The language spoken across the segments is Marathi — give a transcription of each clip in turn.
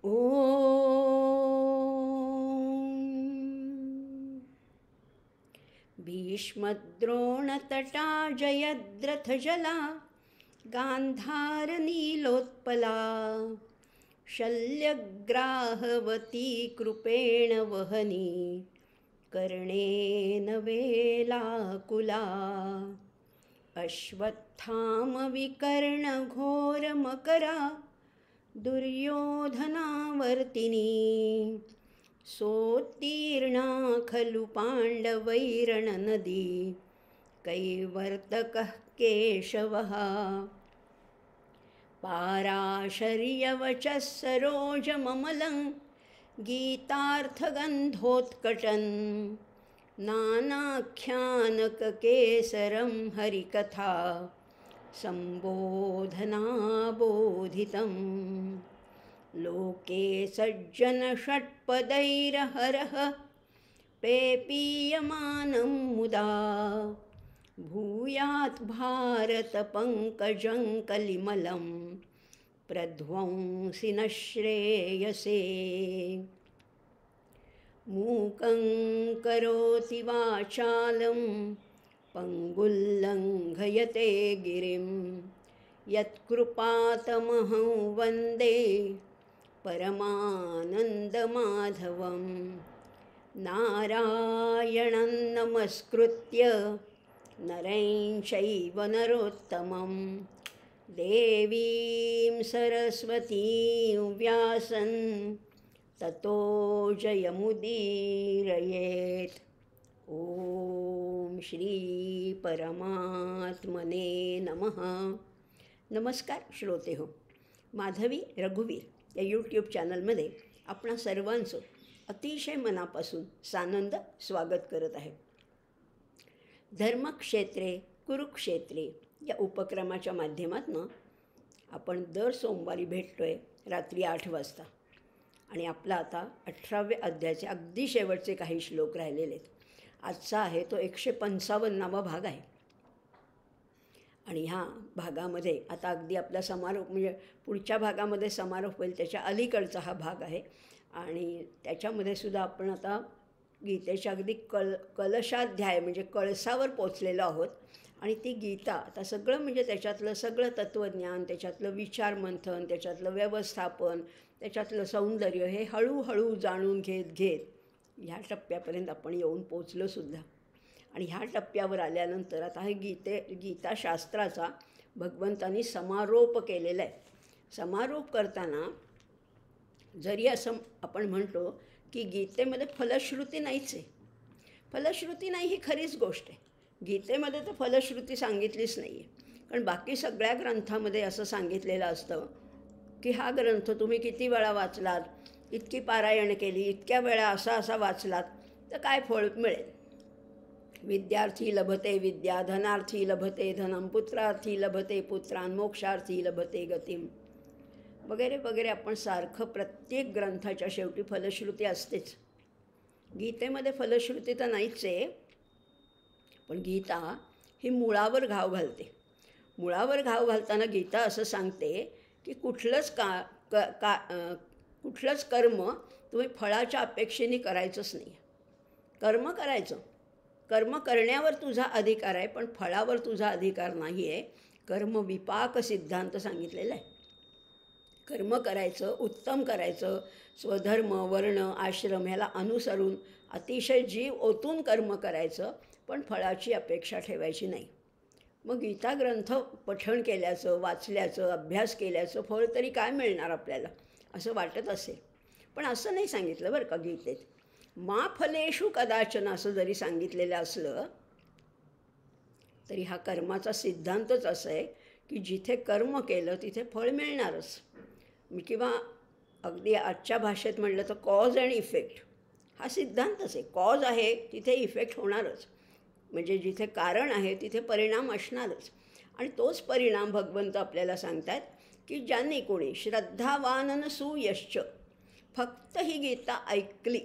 ॐ भीष्मद्रोणतटा जयद्रथजला गान्धारनीलोत्पला शल्यग्राहवती कृपेण वहनी कर्णेन वेलाकुला अश्वत्थामविकर्णघोरमकरा दुर्योधनावर्तिनी सोत्तीर्णा खलु पाण्डवैरणनदी कैवर्तकः केशवः पाराशर्यवचः सरोजममलं गीतार्थगन्धोत्कटन् नानाख्यानककेसरं हरिकथा सम्बोधनाबोधितं लोके सज्जनषट्पदैरहरः पेपीयमानं मुदा भूयात् भारतपङ्कजं कलिमलं प्रध्वंसि न श्रेयसे मूकं करोति वाचालं पङ्गुल्लङ्घयते गिरिं यत्कृपातमहं वन्दे परमानन्दमाधवं नारायणं नमस्कृत्य नरं चैव नरोत्तमं देवीं सरस्वतीं व्यासं ततो जयमुदीरयेत्। ओम श्री परमात्मने नमः। नमस्कार श्रोते हो, माधवी रघुवीर या यूट्यूब चॅनलमध्ये आपणा सर्वांचं अतिशय मनापासून सानंद स्वागत करत आहे. धर्मक्षेत्रे कुरुक्षेत्रे या उपक्रमाच्या माध्यमातून आपण दर सोमवारी भेटतोय रात्री 8 वाजता आणि आपला आता 18व्या अध्यायाचे अगदी शेवटचे काही श्लोक राहिलेले आहेत. आजचा आहे तो 155वा भाग आहे आणि ह्या भागामध्ये आता अगदी आपला समारोप म्हणजे पुढच्या भागामध्ये समारोप होईल त्याच्या अलीकडचा हा भाग आहे आणि त्याच्यामध्ये सुद्धा आपण आता गीतेच्या अगदी कलशाध्याय म्हणजे कळसावर पोचलेलो आहोत आणि ती गीता आता सगळं म्हणजे त्याच्यातलं सगळं तत्त्वज्ञान, त्याच्यातलं विचारमंथन, त्याच्यातलं व्यवस्थापन, त्याच्यातलं सौंदर्य हे हळूहळू जाणून घेत ह्या टप्प्यापर्यंत आपण येऊन पोचलोसुद्धा. आणि ह्या टप्प्यावर आल्यानंतर आता हे गीताशास्त्राचा भगवंतांनी समारोप केलेला आहे. समारोप करताना जरी असं आपण म्हणतो की गीतेमध्ये फलश्रुती नाहीच आहे, फलश्रुती नाही ही खरीच गोष्ट आहे. गीतेमध्ये तर फलश्रुती सांगितलीच नाही आहे, कारण बाकी सगळ्या ग्रंथामध्ये असं सांगितलेलं असतं की हा ग्रंथ तुम्ही किती वेळा वाचलात, इतकी पारायण केली, इतक्या वेळा असा वाचलात तर काय फळ मिळेल. विद्यार्थी लभते विद्या, धनार्थी लभते धनम, पुत्रार्थी लभते पुत्रान, मोक्षार्थी लभते गतिम वगैरे वगैरे. आपण सारखं प्रत्येक ग्रंथाच्या शेवटी फलश्रुती असतेच. गीतेमध्ये फलश्रुती तर नाहीच आहे, पण गीता ही मुळावर घाव घालते. मुळावर घाव घालताना गीता असं सांगते की कुठलंच कर्म तुम्ही फळाच्या अपेक्षेने करायचंच नाही. कर्म करायचं, कर्म करण्यावर तुझा अधिकार आहे पण फळावर तुझा अधिकार नाही आहे. कर्म विपाक सिद्धांत सांगितलेला आहे. कर्म करायचं, उत्तम करायचं, स्वधर्म वर्ण आश्रम ह्याला अनुसरून अतिशय जीव ओतून कर्म करायचं, पण फळाची अपेक्षा ठेवायची नाही. मग गीता ग्रंथ पठण केल्याचं, वाचल्याचं, अभ्यास केल्याचं फळ तरी काय मिळणार आपल्याला असं वाटत असेल, पण असं नाही सांगितलं बरं का गीतेत. मा फलेषु कदाचन असं जरी सांगितलेलं असलं तरी हा कर्माचा सिद्धांतच असं आहे की जिथे कर्म केलं तिथे फळ मिळणारच. किंवा अगदी आजच्या भाषेत म्हटलं तर कॉज अँड इफेक्ट हा सिद्धांतच आहे. कॉज आहे तिथे इफेक्ट होणारच, म्हणजे जिथे कारण आहे तिथे परिणाम असणारच. आणि तोच परिणाम भगवंत आपल्याला सांगतात की ज्यांनी कोणी श्रद्धावानन सुयश्च, फक्त ही गीता ऐकली,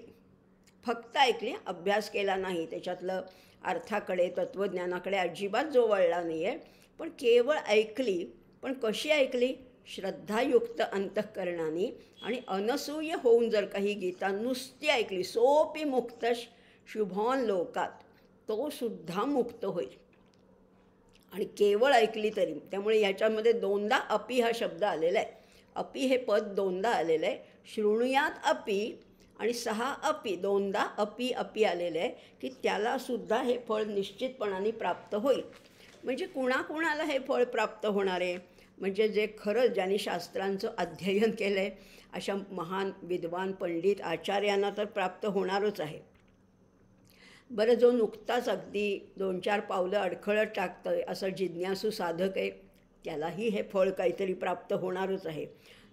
फक्त ऐकली, अभ्यास केला नाही, त्याच्यातलं अर्थाकडे तत्त्वज्ञानाकडे अजिबात जो वळला नाही आहे, पण केवळ ऐकली. पण कशी ऐकली श्रद्धायुक्त अंतःकरणाने आणि अनसूय होऊन जर काही गीता नुसती ऐकली, सोपी मुक्त शुभॉन लोकात, तो सुद्धा मुक्त होईल. आणि केवळ ऐकली तरी. त्यामुळे याच्यामध्ये दोनदा अपी हा शब्द आलेला आहे. अपी हे पद दोनदा आलेलं आहे. शृणुयात अपी आणि 6 अपी, दोनदा अपी अपी आलेलं आहे की त्यालासुद्धा हे फळ निश्चितपणाने प्राप्त होईल. म्हणजे कुणाकुणाला हे फळ प्राप्त होणार आहे? म्हणजे जे खरंच ज्यांनी शास्त्रांचं अध्ययन केलं आहे अशा महान विद्वान पंडित आचार्यांना तर प्राप्त होणारच आहे. बरं, जो नुकताच अगदी 2-4 पावलं अडखळत टाकतं आहे असं जिज्ञासू साधक आहे त्यालाही हे फळ काहीतरी प्राप्त होणारच आहे.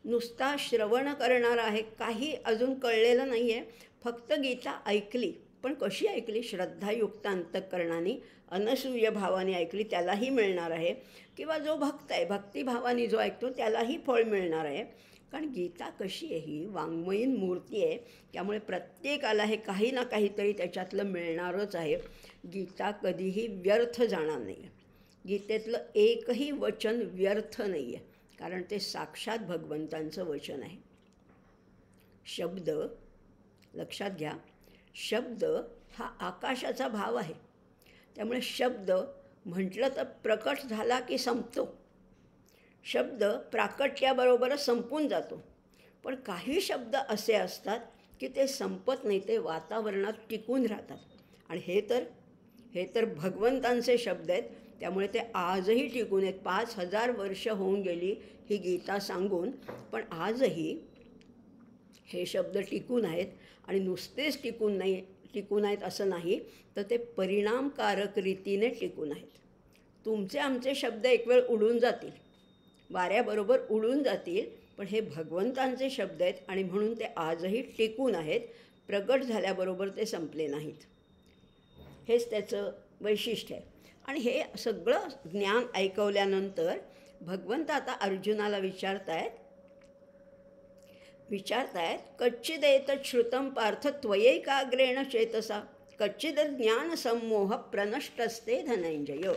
नुसता श्रवण करणारा आहे, काही अजून कळलेलं नाही आहे, फक्त गीता ऐकली, पण कशी ऐकली? श्रद्धायुक्त अंतःकरणाने अनसूय भावाने ऐकली, त्यालाही मिळणार आहे. किंवा जो भक्त आहे, भक्तिभावाने जो ऐकतो त्यालाही फळ मिळणार आहे. कारण गीता कशी आहे, ही वाङ्मयीन मूर्ती आहे, त्यामुळे प्रत्येकाला हे काही ना काहीतरी त्याच्यातलं मिळणारच आहे. गीता कधीही व्यर्थ जाणार नाही आहे. गीतेतलं एकही वचन व्यर्थ नाही आहे, कारण ते साक्षात भगवंतांचं वचन आहे. शब्द लक्षात घ्या, शब्द हा आकाशाचा भाव आहे. त्यामुळे शब्द म्हटलं तर प्रकट झाला की संपतो. शब्द प्राकट्याबरोबरच संपून जातो. पण काही शब्द असे असतात की ते संपत नाही, ते वातावरणात टिकून राहतात. आणि हे तर भगवंतांचे शब्द आहेत, त्यामुळे ते आजही टिकून आहेत. 5000 वर्ष होऊन गेली ही गीता सांगून, पण आजही हे शब्द टिकून आहेत. आणि नुसतेच टिकून आहेत असं नाही, तर ते परिणामकारक रीतीने टिकून आहेत. तुमचे आमचे शब्द एक वेळ उडून जातील, वाऱ्याबरोबर उडून जातील, पण हे भगवंतांचे शब्द आहेत आणि म्हणून ते आजही टिकून आहेत. प्रगट झाल्याबरोबर ते संपले नाहीत. हेच त्याचं वैशिष्ट्य आहे. आणि हे सगळं ज्ञान ऐकवल्यानंतर भगवंत आता अर्जुनाला विचारतायत, कच्चिदेतत् श्रुतं पार्थ त्वयैकाग्रेण चेतसा कच्चिद ज्ञान संमोह प्रनष्टस्ते धनंजय.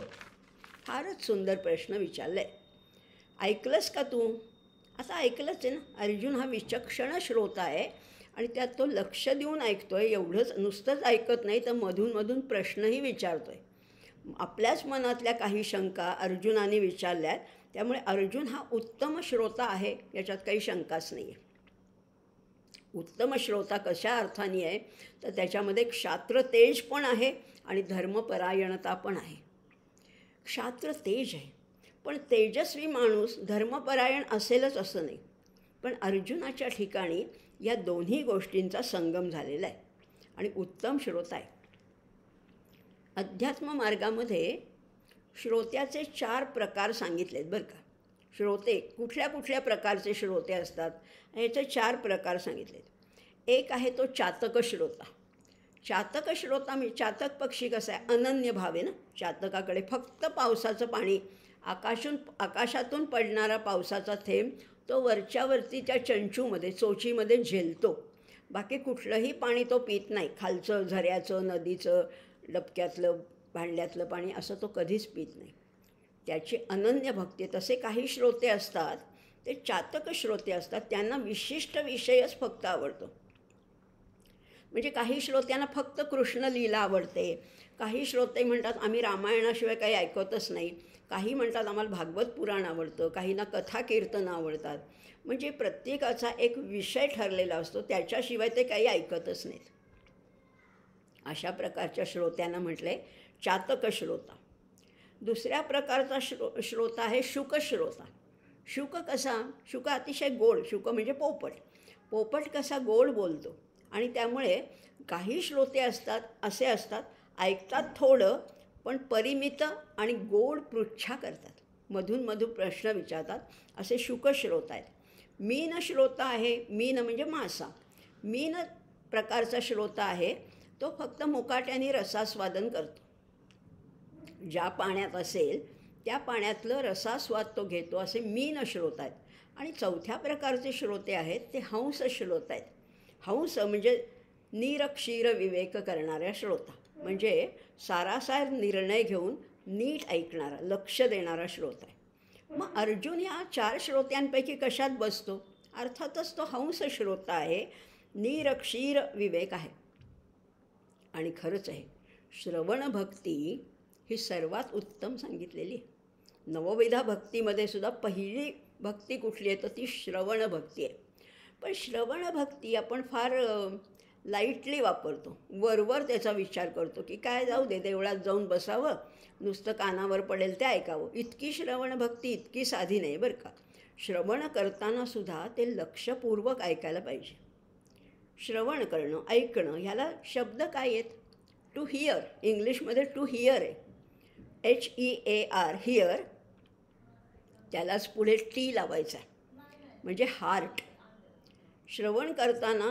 फारच सुंदर प्रश्न विचारला आहे. ऐकलंस का तू? आता ऐकलंच आहे ना. अर्जुन हा विचक्षण श्रोता आहे आणि त्यात तो लक्ष देऊन ऐकतो आहे. एवढंच नुसतंच ऐकत नाही, तर मधून मधून प्रश्नही विचारतो आहे. आपल्याच मनातल्या काही शंका अर्जुनाने विचारल्यात. त्यामुळे अर्जुन हा उत्तम श्रोता आहे, याच्यात काही शंकाच नाही आहे. उत्तम श्रोता कशा अर्थाने आहे, तर त्याच्यामध्ये क्षात्र तेज पण आहे आणि धर्मपरायणता पण आहे. क्षात्र तेज आहे, पण तेजस्वी माणूस धर्मपरायण असेलच असं नाही. पण अर्जुनाच्या ठिकाणी या दोन्ही गोष्टींचा संगम झालेला आहे आणि उत्तम श्रोता आहे. अध्यात्म मार्गामध्ये श्रोत्याचे 4 प्रकार सांगितलेत बरं का. श्रोते कुठल्या कुठल्या प्रकारचे श्रोते असतात याचे 4 प्रकार सांगितलेत. एक आहे तो चातक श्रोता. चातक श्रोता म्हणजे चातक पक्षी कसा आहे, अनन्य भाव आहे ना. चातकाकडे फक्त पावसाचं पाणी, आकाशातून पडणारा पावसाचा थेंब तो वरच्यावरती त्या चंचूमध्ये, चोचीमध्ये झेलतो. बाकी कुठलंही पाणी तो पित नाही. खालचं, झऱ्याचं, नदीचं, डबक्यातलं, भांड्यातलं पाणी असं तो कधीच पित नाही. त्याची अनन्य भक्ती. तसे काही श्रोते असतात, ते चातक श्रोते असतात, त्यांना विशिष्ट विषयच फक्त आवडतो. म्हणजे काही श्रोत्यांना फक्त कृष्णलीला आवडते. काही श्रोते म्हणतात आम्ही रामायणाशिवाय काही ऐकतच नाही. काही म्हणतात आम्हाला भागवत पुराण आवडतं. काहींना कथा कीर्तनं आवडतात. म्हणजे प्रत्येकाचा एक विषय ठरलेला असतो, त्याच्याशिवाय ते काही ऐकतच नाहीत. अशा प्रकारच्या श्रोत्यांना म्हटले चातक श्रोता. दुसऱ्या प्रकारचा श्रोता आहे शुकश्रोता. शुक कसा? शुक अतिशय गोड. शुक म्हणजे पोपट. पोपट कसा गोड बोलतो. आणि त्यामुळे काही श्रोते असे असतात, ऐकतात थोडं, पण परिमित आणि गोड पृच्छा करतात, मधून मधून प्रश्न विचारतात, असे शुकश्रोता आहेत. मीन श्रोता आहे. मीन म्हणजे मासा. मीन प्रकारचा श्रोता आहे, तो फक्त मुकाट्याने रसास्वादन करतो. ज्या पाण्यात असेल त्या पाण्यातलं रसास्वाद तो घेतो, असे मीन श्रोता आहेत. आणि चौथ्या प्रकारचे श्रोते आहेत ते हंस श्रोता आहेत. हंस म्हणजे निरक्षीर विवेक करणाऱ्या श्रोता, म्हणजे सारासार निर्णय घेऊन नीट ऐकणारा, लक्ष देणारा श्रोता आहे. मग अर्जुन या 4 श्रोत्यांपैकी कशात बसतो? अर्थातच तो हंस श्रोता आहे, निरक्षीर विवेक आहे. आणि खरंच आहे, श्रवण भक्ती ही सर्वात उत्तम सांगितलेली आहे. नवविधा भक्तीमध्ये सुद्धा पहिली भक्ती कुठली आहे तर ती श्रवण भक्ती आहे. पण श्रवण भक्ती आपण फार लाईटली वापरतो. वरवर त्याचा विचार करतो की काय जाऊ दे, देवळात जाऊन बसावं, नुसतं कानावर पडेल ते ऐकावं. इतकी श्रवण भक्ती इतकी साधी नाही बरं का. श्रवण करताना सुद्धा ते लक्षपूर्वक ऐकायला पाहिजे. श्रवण करणं, ऐकणं, ह्याला शब्द काय आहेत? To hear. इंग्लिशमध्ये टू हिअर आहे, HEAR, हिअर. त्यालाच पुढे टी लावायचा आहे, म्हणजे हार्ट. श्रवण करताना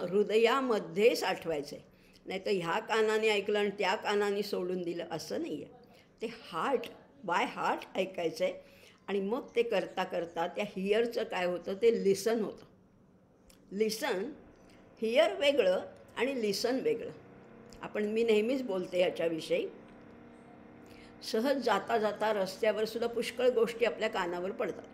हृदयामध्ये साठवायचं आहे. नाही तर ह्या कानाने ऐकलं आणि त्या कानाने सोडून दिलं असं नाही आहे. ते बाय हार्ट ऐकायचं आहे. आणि मग ते करता करता त्या हिअरचं काय होतं ते लिसन होतं. लिसन, हिअर वेगळं आणि लिसन वेगळं. मी नेहमीच बोलते याच्याविषयी. सहज जाता जाता रस्त्यावर सुद्धा पुष्कळ गोष्टी आपल्या कानावर पडतात.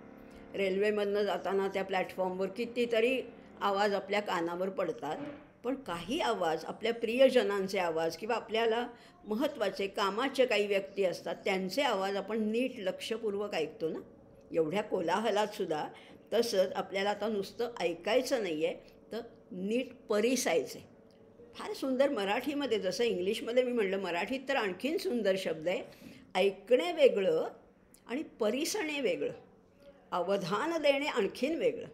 रेल्वेमधनं जाताना त्या प्लॅटफॉर्मवर कितीतरी आवाज आपल्या कानावर पडतात. पण काही आवाज, आपल्या प्रियजनांचे आवाज किंवा आपल्याला महत्त्वाचे कामाचे काही व्यक्ती असतात त्यांचे आवाज आपण नीट लक्षपूर्वक ऐकतो ना. एवढ्या कोलाहलात सुद्धा. तसंच आपल्याला आता नुसतं ऐकायचं नाही आहे तर नीट परिसायचं आहे. फार सुंदर मराठीमध्ये, जसं इंग्लिशमध्ये मी म्हणलं, मराठीत तर आणखीन सुंदर शब्द आहे. ऐकणे वेगळं आणि परिसणे वेगळं, अवधान देणे आणखीन वेगळं.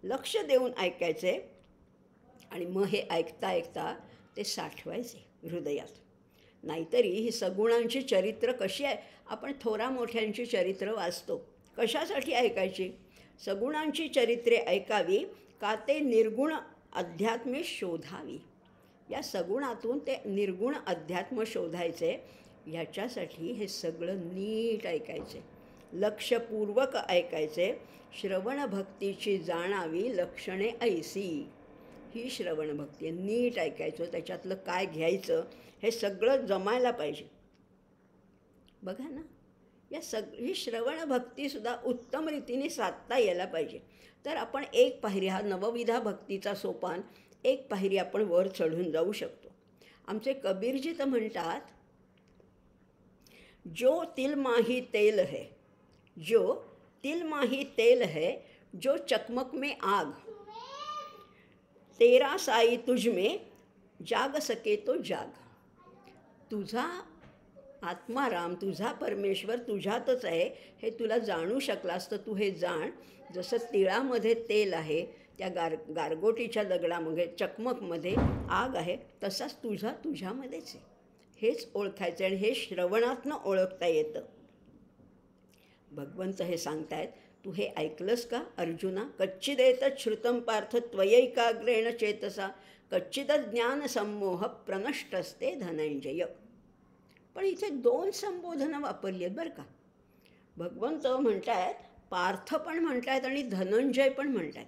लक्ष देऊन ऐकायचे आणि मग हे ऐकता ऐकता ते साठवायचे हृदयात. नाहीतरी ही सगुणांची चरित्र कशी आहे? आपण थोरा मोठ्यांची चरित्र वाचतो. कशासाठी ऐकायची? सगुणांची चरित्रे ऐकावी का ते निर्गुण अध्यात्मे शोधावी. या सगुणातून ते निर्गुण अध्यात्म शोधायचे. ह्याच्यासाठी हे सगळं नीट ऐकायचे, लक्षपूर्वक ऐकायचे. श्रवण भक्तीची जाणावी लक्षणे ऐसी. ही श्रवण भक्ती आहे. नीट ऐकायचं, त्याच्यातलं काय घ्यायचं हे सगळं जमायला पाहिजे. बघा ना, ही श्रवण भक्तीसुद्धा उत्तम रीतीने साधता यायला पाहिजे. तर आपण एक पायरी, हा नवविधा भक्तीचा सोपान, एक पायरी आपण वर चढून जाऊ शकतो. आमचे कबीरजी तर म्हणतात, जो तिल माही तेल है, जो तिल माही तेल है, जो चकमक में आग, तेरा साई तुझ में जाग सके तो जाग. तुझा आत्माराम, तुझा परमेश्वर तुझ्यातच आहे हे तुला जाणू शकलास तर तू हे जाण. जसं तिळामध्ये तेल आहे, त्या गारगोटीच्या दगडामध्ये, चकमकमध्ये आग आहे, तसाच तुझ्यामध्येच आहे. हेच ओळखायचं आणि हे श्रवणातनं ओळखता येतं. भगवंत हे सांगतायत, तू हे ऐकलंस का अर्जुना? कच्चिदेत श्रुतं पार्थ त्वयैकाग्रेण चेतसा कच्चिद ज्ञान संमोह प्रनष्टस्ते धनंजय. पण इथे 2 संबोधनं वापरली आहेत बरं का. भगवंत म्हणतायत, पार्थ पण म्हणतायत आणि धनंजय पण म्हणतायत.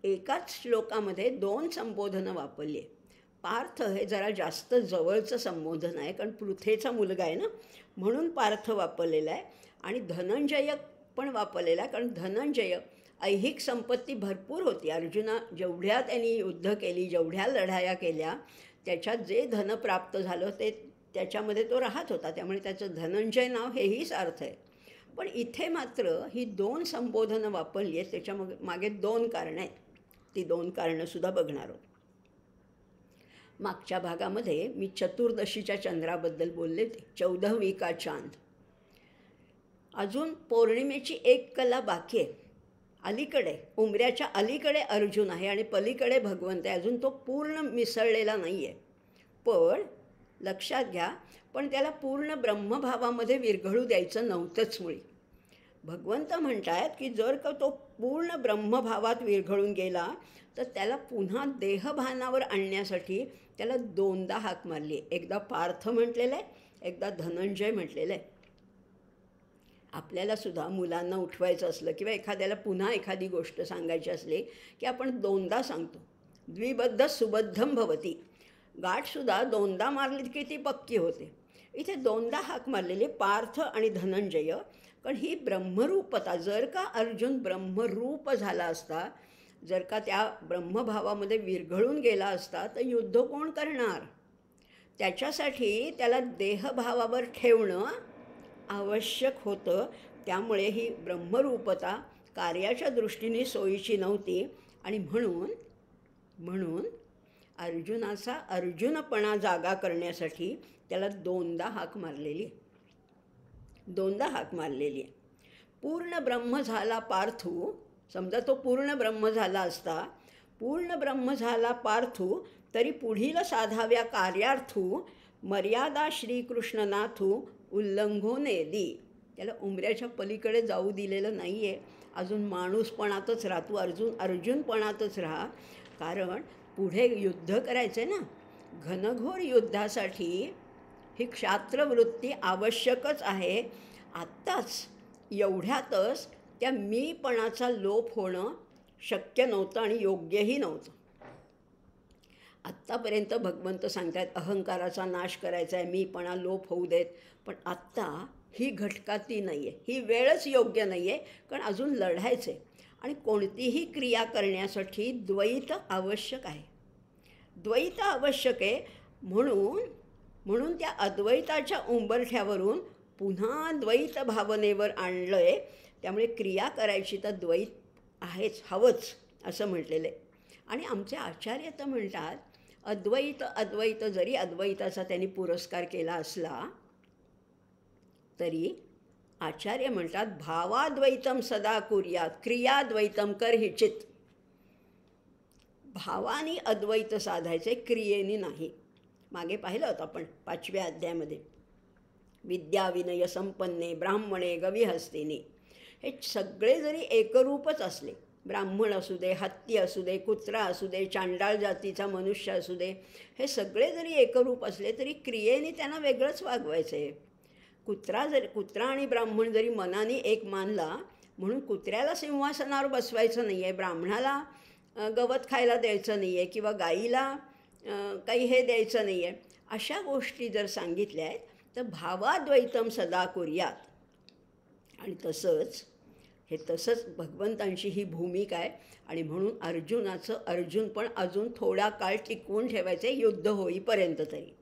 एकाच श्लोकामध्ये 2 संबोधनं वापरली आहे. पार्थ हे जरा जास्त जवळचं संबोधन आहे, कारण पृथेचा मुलगा आहे ना, म्हणून पार्थ वापरलेला आहे. आणि धनंजय पण वापरलेला आहे, कारण धनंजय ऐहिक संपत्ती भरपूर होती. अर्जुना जेवढ्या त्यांनी युद्ध केली, जेवढ्या लढाया केल्या, त्याच्यात जे धन प्राप्त झालं ते त्याच्यामध्ये तो राहत होता. त्यामुळे त्याचं धनंजय नाव हेही अर्थ आहे. पण इथे मात्र ही 2 संबोधनं वापरली आहेत. त्याच्या मागे 2 कारणं आहेत. ती 2 कारणंसुद्धा बघणार आहोत. मागच्या भागामध्ये मी चतुर्दशीच्या चंद्राबद्दल बोलले होते. 14वीं का चांद. अजून पौर्णिमेची 1 कला बाकी आहे. अलीकडे, उंबऱ्याच्या अलीकडे अर्जुन आहे आणि पलीकडे भगवंत आहे. अजून तो पूर्ण मिसळलेला नाही आहे. पण लक्षात घ्या, पण त्याला पूर्ण ब्रह्मभावामध्ये विरघळू द्यायचं नव्हतंच मुळी. भगवंत म्हणतायत की जर का तो पूर्ण ब्रह्मभावात विरघळून गेला तर त्याला पुन्हा देहभानावर आणण्यासाठी त्याला 2दा हाक मारली. एकदा पार्थ म्हटलेलं आहे, एकदा धनंजय म्हटलेलं आहे. आपल्याला सुद्धा मुलांना उठवायचं असलं किंवा एखाद्याला पुन्हा एखादी गोष्ट सांगायची असली की आपण 2दा सांगतो. द्विबद्ध सुबद्धम भवती. गाठसुद्धा 2दा मारली की ती पक्की होते. इथे 2दा हाक मारलेली पार्थ आणि धनंजय. कारण ही ब्रह्मरूपता, जर का अर्जुन ब्रह्मरूप झाला असता, जर का त्या ब्रह्मभावामध्ये विरघळून गेला असता, तर युद्ध कोण करणार? त्याच्यासाठी त्याला देहभावावर ठेवणं आवश्यक होतं. त्यामुळे ही ब्रह्मरूपता कार्याच्या दृष्टीने सोयीची नव्हती आणि म्हणून अर्जुनाचा अर्जुनपणा जागा करण्यासाठी त्याला दोनदा हाक मारलेली आहे. पूर्ण ब्रह्म झाला पार्थू, समजा तो पूर्ण ब्रह्म झाला असता, पूर्ण ब्रह्म झाला पार्थू, तरी पुढील साधाव्या कार्यार्थू मर्यादा श्रीकृष्णनाथू उल्लंघो नेदी. त्याला उमऱ्याच्या पलीकडे जाऊ दिलेलं नाही आहे. अजून माणूसपणातच राहा, तू अर्जुनपणातच राहा, कारण पुढे युद्ध करायचं आहे ना. घनघोर युद्धासाठी ही क्षात्रवृत्ती आवश्यकच आहे. आत्ताच एवढ्यातच त्या मीपणाचा लोप होणं शक्य नव्हतं आणि योग्यही नव्हतं. आत्तापर्यंत भगवंत सांगतायत अहंकाराचा नाश करायचा आहे, मीपणा लोप होऊ देत. पण आत्ता ही घटकाती नाही आहे, ही वेळच योग्य नाही आहे, कारण अजून लढायचं आहे. आणि कोणतीही क्रिया करण्यासाठी द्वैत आवश्यक आहे. द्वैत आवश्यक आहे म्हणून त्या अद्वैताच्या उंबरठ्यावरून पुन्हा द्वैत भावनेवर आणलं आहे. त्यामुळे क्रिया करायची तर द्वैत आहेच, हवंच असं म्हटलेलं आहे. आणि आमचे आचार्य तर म्हणतात अद्वैत जरी अद्वैताचा त्यांनी पुरस्कार केला असला तरी आचार्य म्हणतात भावाद्वैतम सदा कुर्यात क्रियाद्वैतम कर हिचित. भावानी अद्वैत साधायचे, क्रियेनी नाही. मागे पाहिलं होतं आपण 5व्या अध्यायामध्ये. विद्या विनय संपन्ने ब्राह्मणे गविहस्तिनी. हे सगळे जरी एकरूपच असले, ब्राह्मण असू दे, हत्ती असू दे, कुत्रा असू दे, चांडाळ जातीचा मनुष्य असू दे, हे सगळे जरी एकरूप असले तरी क्रियेने त्यांना वेगळंच वागवायचं आहे. कुत्रा आणि ब्राह्मण जरी मनाने एक मानला म्हणून कुत्र्याला सिंहासनावर बसवायचं नाही आहे, ब्राह्मणाला गवत खायला द्यायचं नाही आहे किंवा गाईला काही हे द्यायचं नाही आहे, अशा गोष्टी जर सांगितल्या आहेत तर भावाद्वैतम सदा कुर्यात. आणि तसंच भगवंतांची ही भूमिका आहे. आणि म्हणून अर्जुन पण अजून थोडा काळ टिकवून ठेवायचे, युद्ध होईपर्यंत तरी.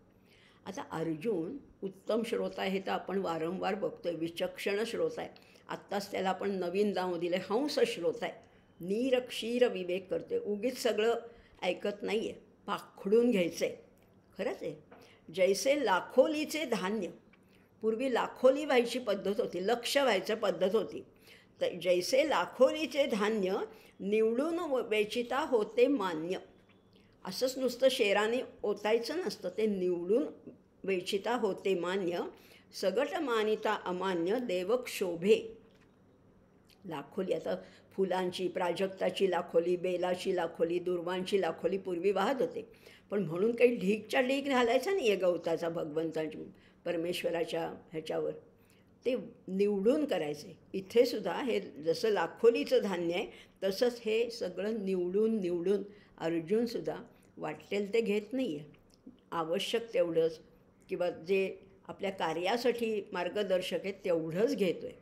आता अर्जुन उत्तम श्रोता आहे तर आपण वारंवार बघतोय, विचक्षण श्रोता आहे. आत्ताच त्याला आपण नवीन नाव दिलं हंस श्रोता आहे. नीर क्षीर विवेक करते, उगीच सगळं ऐकत नाही आहे, पाखडून घ्यायचं आहे. खरंच आहे. जैसे लाखोलीचे धान्य, पूर्वी लाखोली व्हायची पद्धत होती, लक्ष व्हायचं पद्धत होती. तर जैसे लाखोलीचे धान्य निवडून वेचिता होते मान्य. असंच नुसतं शेराने ओतायचं नसतं, ते निवडून वेचिता होते मान्य. सगट मानिता अमान्य देवक शोभे. लाखोली, आता फुलांची, प्राजक्ताची लाखोली, बेलाची लाखोली, दुर्वांची लाखोली पूर्वी वाहत होते. पण म्हणून काही ढीकच्या ढीक घालायचा नाही आहे गवताचा भगवंताच्या परमेश्वराच्या ह्याच्यावर. ते निवडून करायचे. इथे सुद्धा हे जसं लाखोलीचं धान्य आहे तसंच हे सगळं निवडून अर्जुनसुद्धा वाटेल ते घेत नाही आहे. आवश्यक तेवढंच किंवा जे आपल्या कार्यासाठी मार्गदर्शक आहेत तेवढंच घेतो आहे.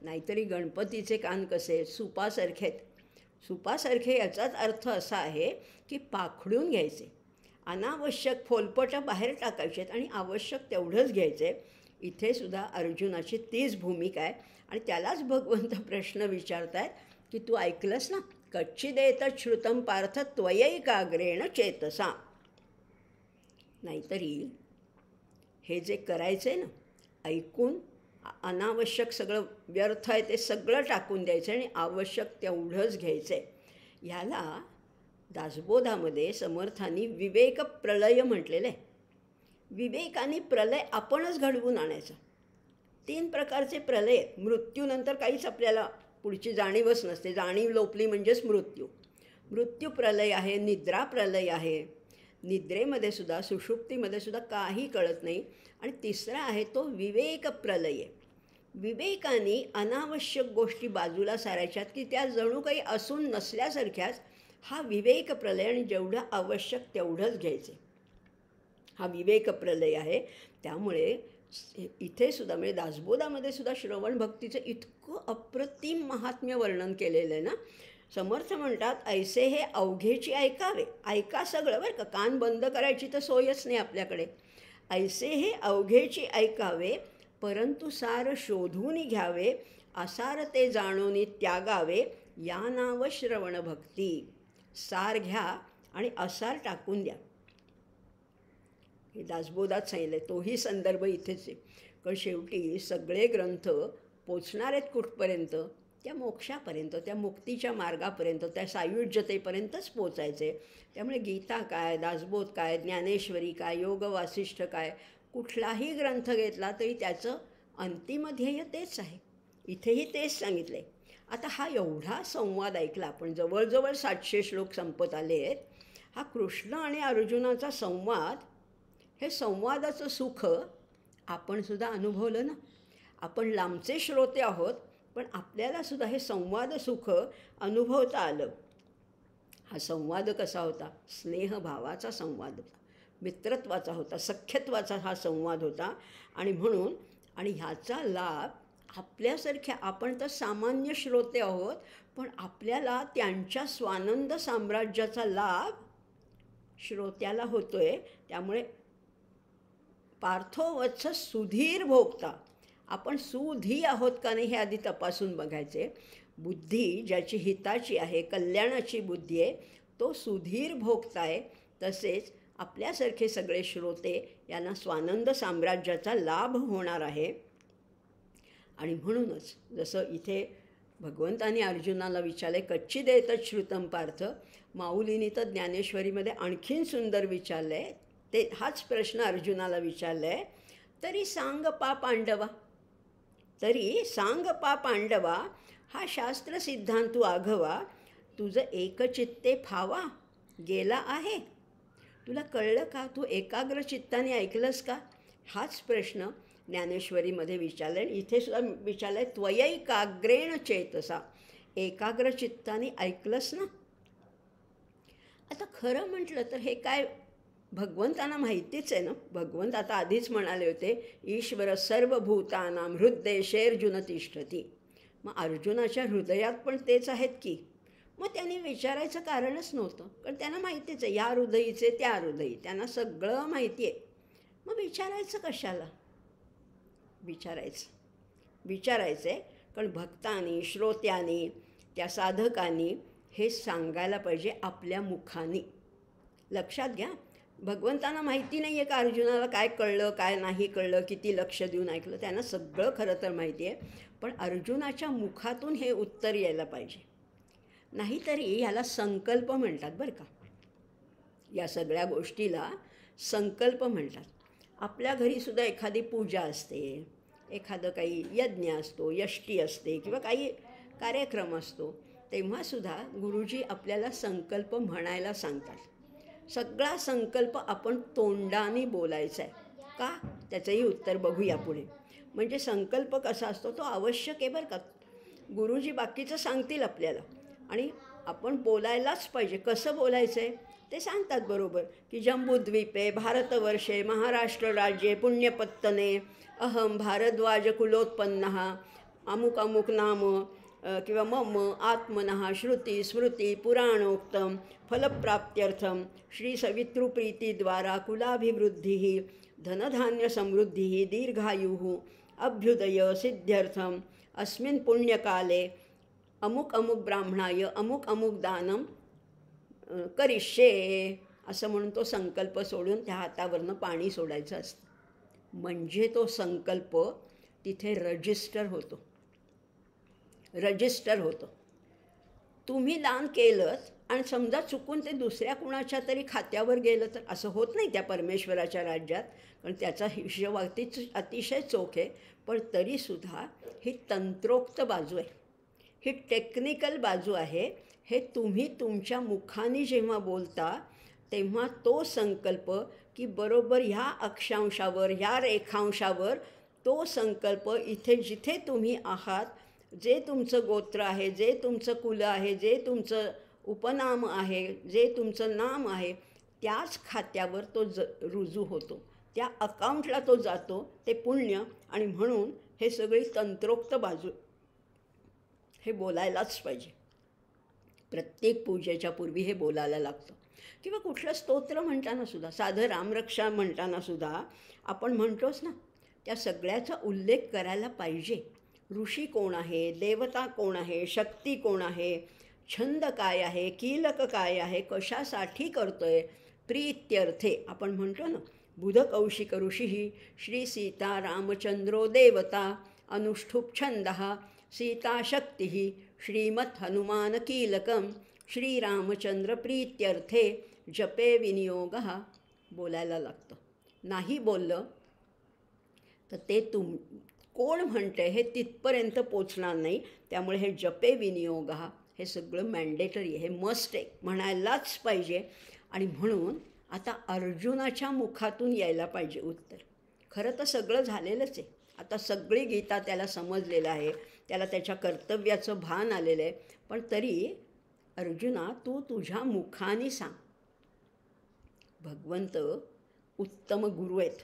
नाहीतरी गणपतीचे कान कसे सुपासारखे आहेत. सुपासारखे याचाच अर्थ असा आहे की पाखडून घ्यायचे, अनावश्यक फोलपटं बाहेर टाकायचे आणि आवश्यक तेवढंच घ्यायचे. इथे सुद्धा अर्जुनाची तीच भूमिका आहे. आणि त्यालाच भगवंत प्रश्न विचारत आहेत की तू ऐकलंस ना, कच्चिदेत श्रुतं पार्थ त्वयैकाग्रेण चेतसा. नाहीतरी हे जे करायचं आहे ना, ऐकून अनावश्यक सगळं व्यर्थ आहे ते सगळं टाकून द्यायचं आणि आवश्यक तेवढंच घ्यायचं आहे. ह्याला दासबोधामध्ये समर्थांनी विवेक प्रलय म्हटलेलं आहे. विवेकाने प्रलय आपणच घडवून आणायचा. 3 प्रकारचे प्रलय आहेत. मृत्यूनंतर काहीच आपल्याला पुढची जाणीवच नसते, जाणीव लोपली म्हणजेच मृत्यू प्रलय आहे, निद्रा प्रलय आहे. निद्रेमध्ये सुद्धा, सुषुप्तीमध्ये सुद्धा काही कळत नाही. आणि तिसरा आहे तो विवेक प्रलय. विवेकाने अनावश्यक गोष्टी बाजूला सारायच्यात की त्या जणू काही असून नसल्यासारख्याच. हा विवेक प्रलय. आणि जेवढं आवश्यक तेवढंच घ्यायचे, हा विवेक प्रलय आहे. त्यामुळे इथे सुद्धा म्हणजे दासबोधामध्ये सुद्धा श्रवण भक्तीचं इतकं अप्रतिम महात्म्य वर्णन केलेलं आहे ना. समर्थ म्हणतात ऐसे हे अवघेची ऐकावे. ऐका सगळं बरं का, कान बंद करायची तर सोयच नाही आपल्याकडे. ऐसे हे अवघेची ऐकावे, परंतु सार शोधून घ्यावे, असार ते जाणून त्यागावे, या नाव श्रवण भक्ती. सार घ्या आणि असार टाकून द्या. हे दासबोधात सांगितलं आहे. तोही संदर्भ इथेच आहे. कारण शेवटी सगळे ग्रंथ पोचणार आहेत कुठपर्यंत? त्या मोक्षापर्यंत, त्या मुक्तीच्या मार्गापर्यंत, त्या सायुज्यतेपर्यंतच पोचायचे. त्यामुळे गीता काय, दासबोध काय, ज्ञानेश्वरी काय, योग वासिष्ठ काय, कुठलाही ग्रंथ घेतला तरी त्याचं अंतिम ध्येय तेच आहे. इथेही तेच सांगितलं आहे. आता हा एवढा संवाद ऐकला आपण, जवळजवळ 700 श्लोक संपत आले आहेत. हा कृष्ण आणि अर्जुनाचा संवाद, हे संवादाचं सुख आपण सुद्धा अनुभवलं ना. आपण लांबचे श्रोते आहोत, पण आपल्याला सुद्धा हे संवाद सुख अनुभवता आलं. हा संवाद कसा होता? स्नेहभावाचा संवाद होता, मित्रत्वाचा होता, सख्यत्वाचा हा संवाद होता. आणि म्हणून आणि ह्याचा लाभ आपल्यासारख्या, आपण तर सामान्य श्रोते आहोत, पण आपल्याला त्यांच्या स्वानंद साम्राज्याचा लाभ श्रोत्याला होतोय. त्यामुळे पार्थोवत्स सुधीर भोगता. आपण सुधी आहोत का नाही हे आधी तपासून बघायचे. बुद्धी ज्याची हिताची आहे, कल्याणाची बुद्धी आहे, तो सुधीर भोगताय. तसेच आपल्यासारखे सगळे श्रोते यांना स्वानंद साम्राज्याचा लाभ होणार आहे. आणि म्हणूनच जसं इथे भगवंतानी अर्जुनाला विचारले, कच्ची देतच श्रुतम पार्थ, माऊलीनी तर ज्ञानेश्वरीमध्ये आणखीन सुंदर विचारलं आहे. ते हाच प्रश्न अर्जुनाला विचारला आहे. तरी सांग पा पांडवा, तरी सांग पा पांडवा, हा शास्त्र सिद्धांतू आघवा, तुझं एकचित्ते फावा गेला आहे. तुला कळलं का? तू एकाग्र चित्ताने ऐकलंस का? हाच प्रश्न ज्ञानेश्वरीमध्ये विचारला आहे. इथे सुद्धा विचारलं आहे, त्वयैकाग्रेण चेतसा, एकाग्र चित्ताने ऐकलंस ना. आता खरं म्हटलं तर हे काय भगवंतांना माहितीच आहे ना. भगवंत आता आधीच म्हणाले होते, ईश्वर सर्वभूतानां हृद्देशेर्जुन तिष्ठती. मग अर्जुनाच्या हृदयात पण तेच आहेत की. मग त्यांनी विचारायचं कारणच नव्हतं, कारण त्यांना माहितीच आहे, या हृदयीचे त्या हृदयी, त्यांना सगळं माहिती आहे. मग विचारायचं कशाला? विचारायचं आहे कारण भक्तांनी, श्रोत्यांनी, त्या साधकांनी हे सांगायला पाहिजे आपल्या मुखाने. लक्षात घ्या, भगवंतांना माहिती नाही आहे का अर्जुनाला काय कळलं, काय नाही कळलं, किती लक्ष देऊन ऐकलं. त्यांना सगळं खरं तर माहिती आहे, पण अर्जुनाच्या मुखातून हे उत्तर यायला पाहिजे. नाहीतरी ह्याला संकल्प म्हणतात बरं का. या सगळ्या गोष्टीला संकल्प म्हणतात. आपल्या घरीसुद्धा एखादी पूजा असते, एखादं काही यज्ञ असतो, यष्टी असते किंवा काही कार्यक्रम असतो, तेव्हासुद्धा गुरुजी आपल्याला संकल्प म्हणायला सांगतात. सगळा संकल्प आपण तोंडाने बोलायचा आहे का, त्याचंही उत्तर बघूया पुढे. म्हणजे संकल्प कसा असतो तो आवश्यक आहे बरं का. गुरुजी बाकीचं सांगतील आपल्याला आणि आपण बोलायलाच पाहिजे. कसं बोलायचं आहे ते सांगतात बरोबर, की जम्बूद्वीपे भारतवर्षे महाराष्ट्र राज्ये पुण्यपत्तने अहम भारद्वाज कुलोत्पन्नः अमुक अमुक नाम किंवा मम आत्मनः श्रुती स्मृती पुराणोक्तम फलप्राप्त्यर्थम श्री सवितृप्रीतिद्वारा कुलाभिवृद्धिः धनधान्य समृद्धिः दीर्घायुः अभ्युदय सिद्ध्यर्थम अस्मिन् पुण्यकाले अमुक अमुक ब्राह्मणाय अमुक अमुक दानम करिष्ये, असं म्हणून तो संकल्प सोडून त्या हातावरनं पाणी सोडायचं असतं. म्हणजे तो संकल्प तिथे रजिस्टर होतो. तुम्ही दान केलं आणि समजा चुकून ते दुसऱ्या कुणाच्या तरी खात्यावर गेलं तर असं होत नाही त्या परमेश्वराच्या राज्यात, कारण त्याचा हिशोब अतिशय चोख आहे. पण तरीसुद्धा ही तंत्रोक्त बाजू आहे, ही टेक्निकल बाजू आहे. हे तुम्ही तुमच्या मुखाने जेव्हा बोलता तेव्हा तो संकल्प की बरोबर ह्या अक्षांशावर, ह्या रेखांशावर तो संकल्प इथे जिथे तुम्ही आहात, जे तुमचं गोत्र आहे, जे तुमचं कुल आहे, जे तुमचं उपनाम आहे, जे तुमचं नाम आहे, त्याच खात्यावर तो रुजू होतो. त्या अकाउंटला तो जातो, ते पुण्य. आणि म्हणून हे सगळी तंत्रोक्त बाजू हे बोलायलाच पाहिजे. प्रत्येक पूजेच्या पूर्वी हे बोलायला लागतं. किंवा कुठलं स्तोत्र म्हणताना सुद्धा, साधं रामरक्षा म्हणताना सुद्धा आपण म्हणतोच ना, त्या सगळ्याचा उल्लेख करायला पाहिजे. ऋषी कोण आहे, देवता कोण आहे, शक्ती कोण आहे, छंद काय आहे, कीलक काय आहे, कशासाठी करतोय. प्रीत्यर्थे आपण म्हणतो ना, बुध कौशिक ऋषी श्री सीता रामचंद्रो देवता अनुष्ठुप छंद सीता शक्ती श्रीमत् हनुमान कीलकम श्रीरामचंद्र प्रीत्यर्थे जपे विनियोग बोलायला लागतं. नाही बोललं तर ते कोण म्हणते हे तिथपर्यंत पोचणार नाही. त्यामुळे हे जपे विनियोग हे सगळं मॅन्डेटरी आहे, हे मस्ट आहे, म्हणायलाच पाहिजे. आणि म्हणून आता अर्जुनाच्या मुखातून यायला पाहिजे उत्तर. खरं तर सगळं झालेलंच आहे. आता सगळी गीता त्याला समजलेलं आहे, त्याला त्याच्या कर्तव्याचं भान आलेलं आहे. पण तरी अर्जुना, तू तुझ्या मुखाने सांग. भगवंत उत्तम गुरु आहेत.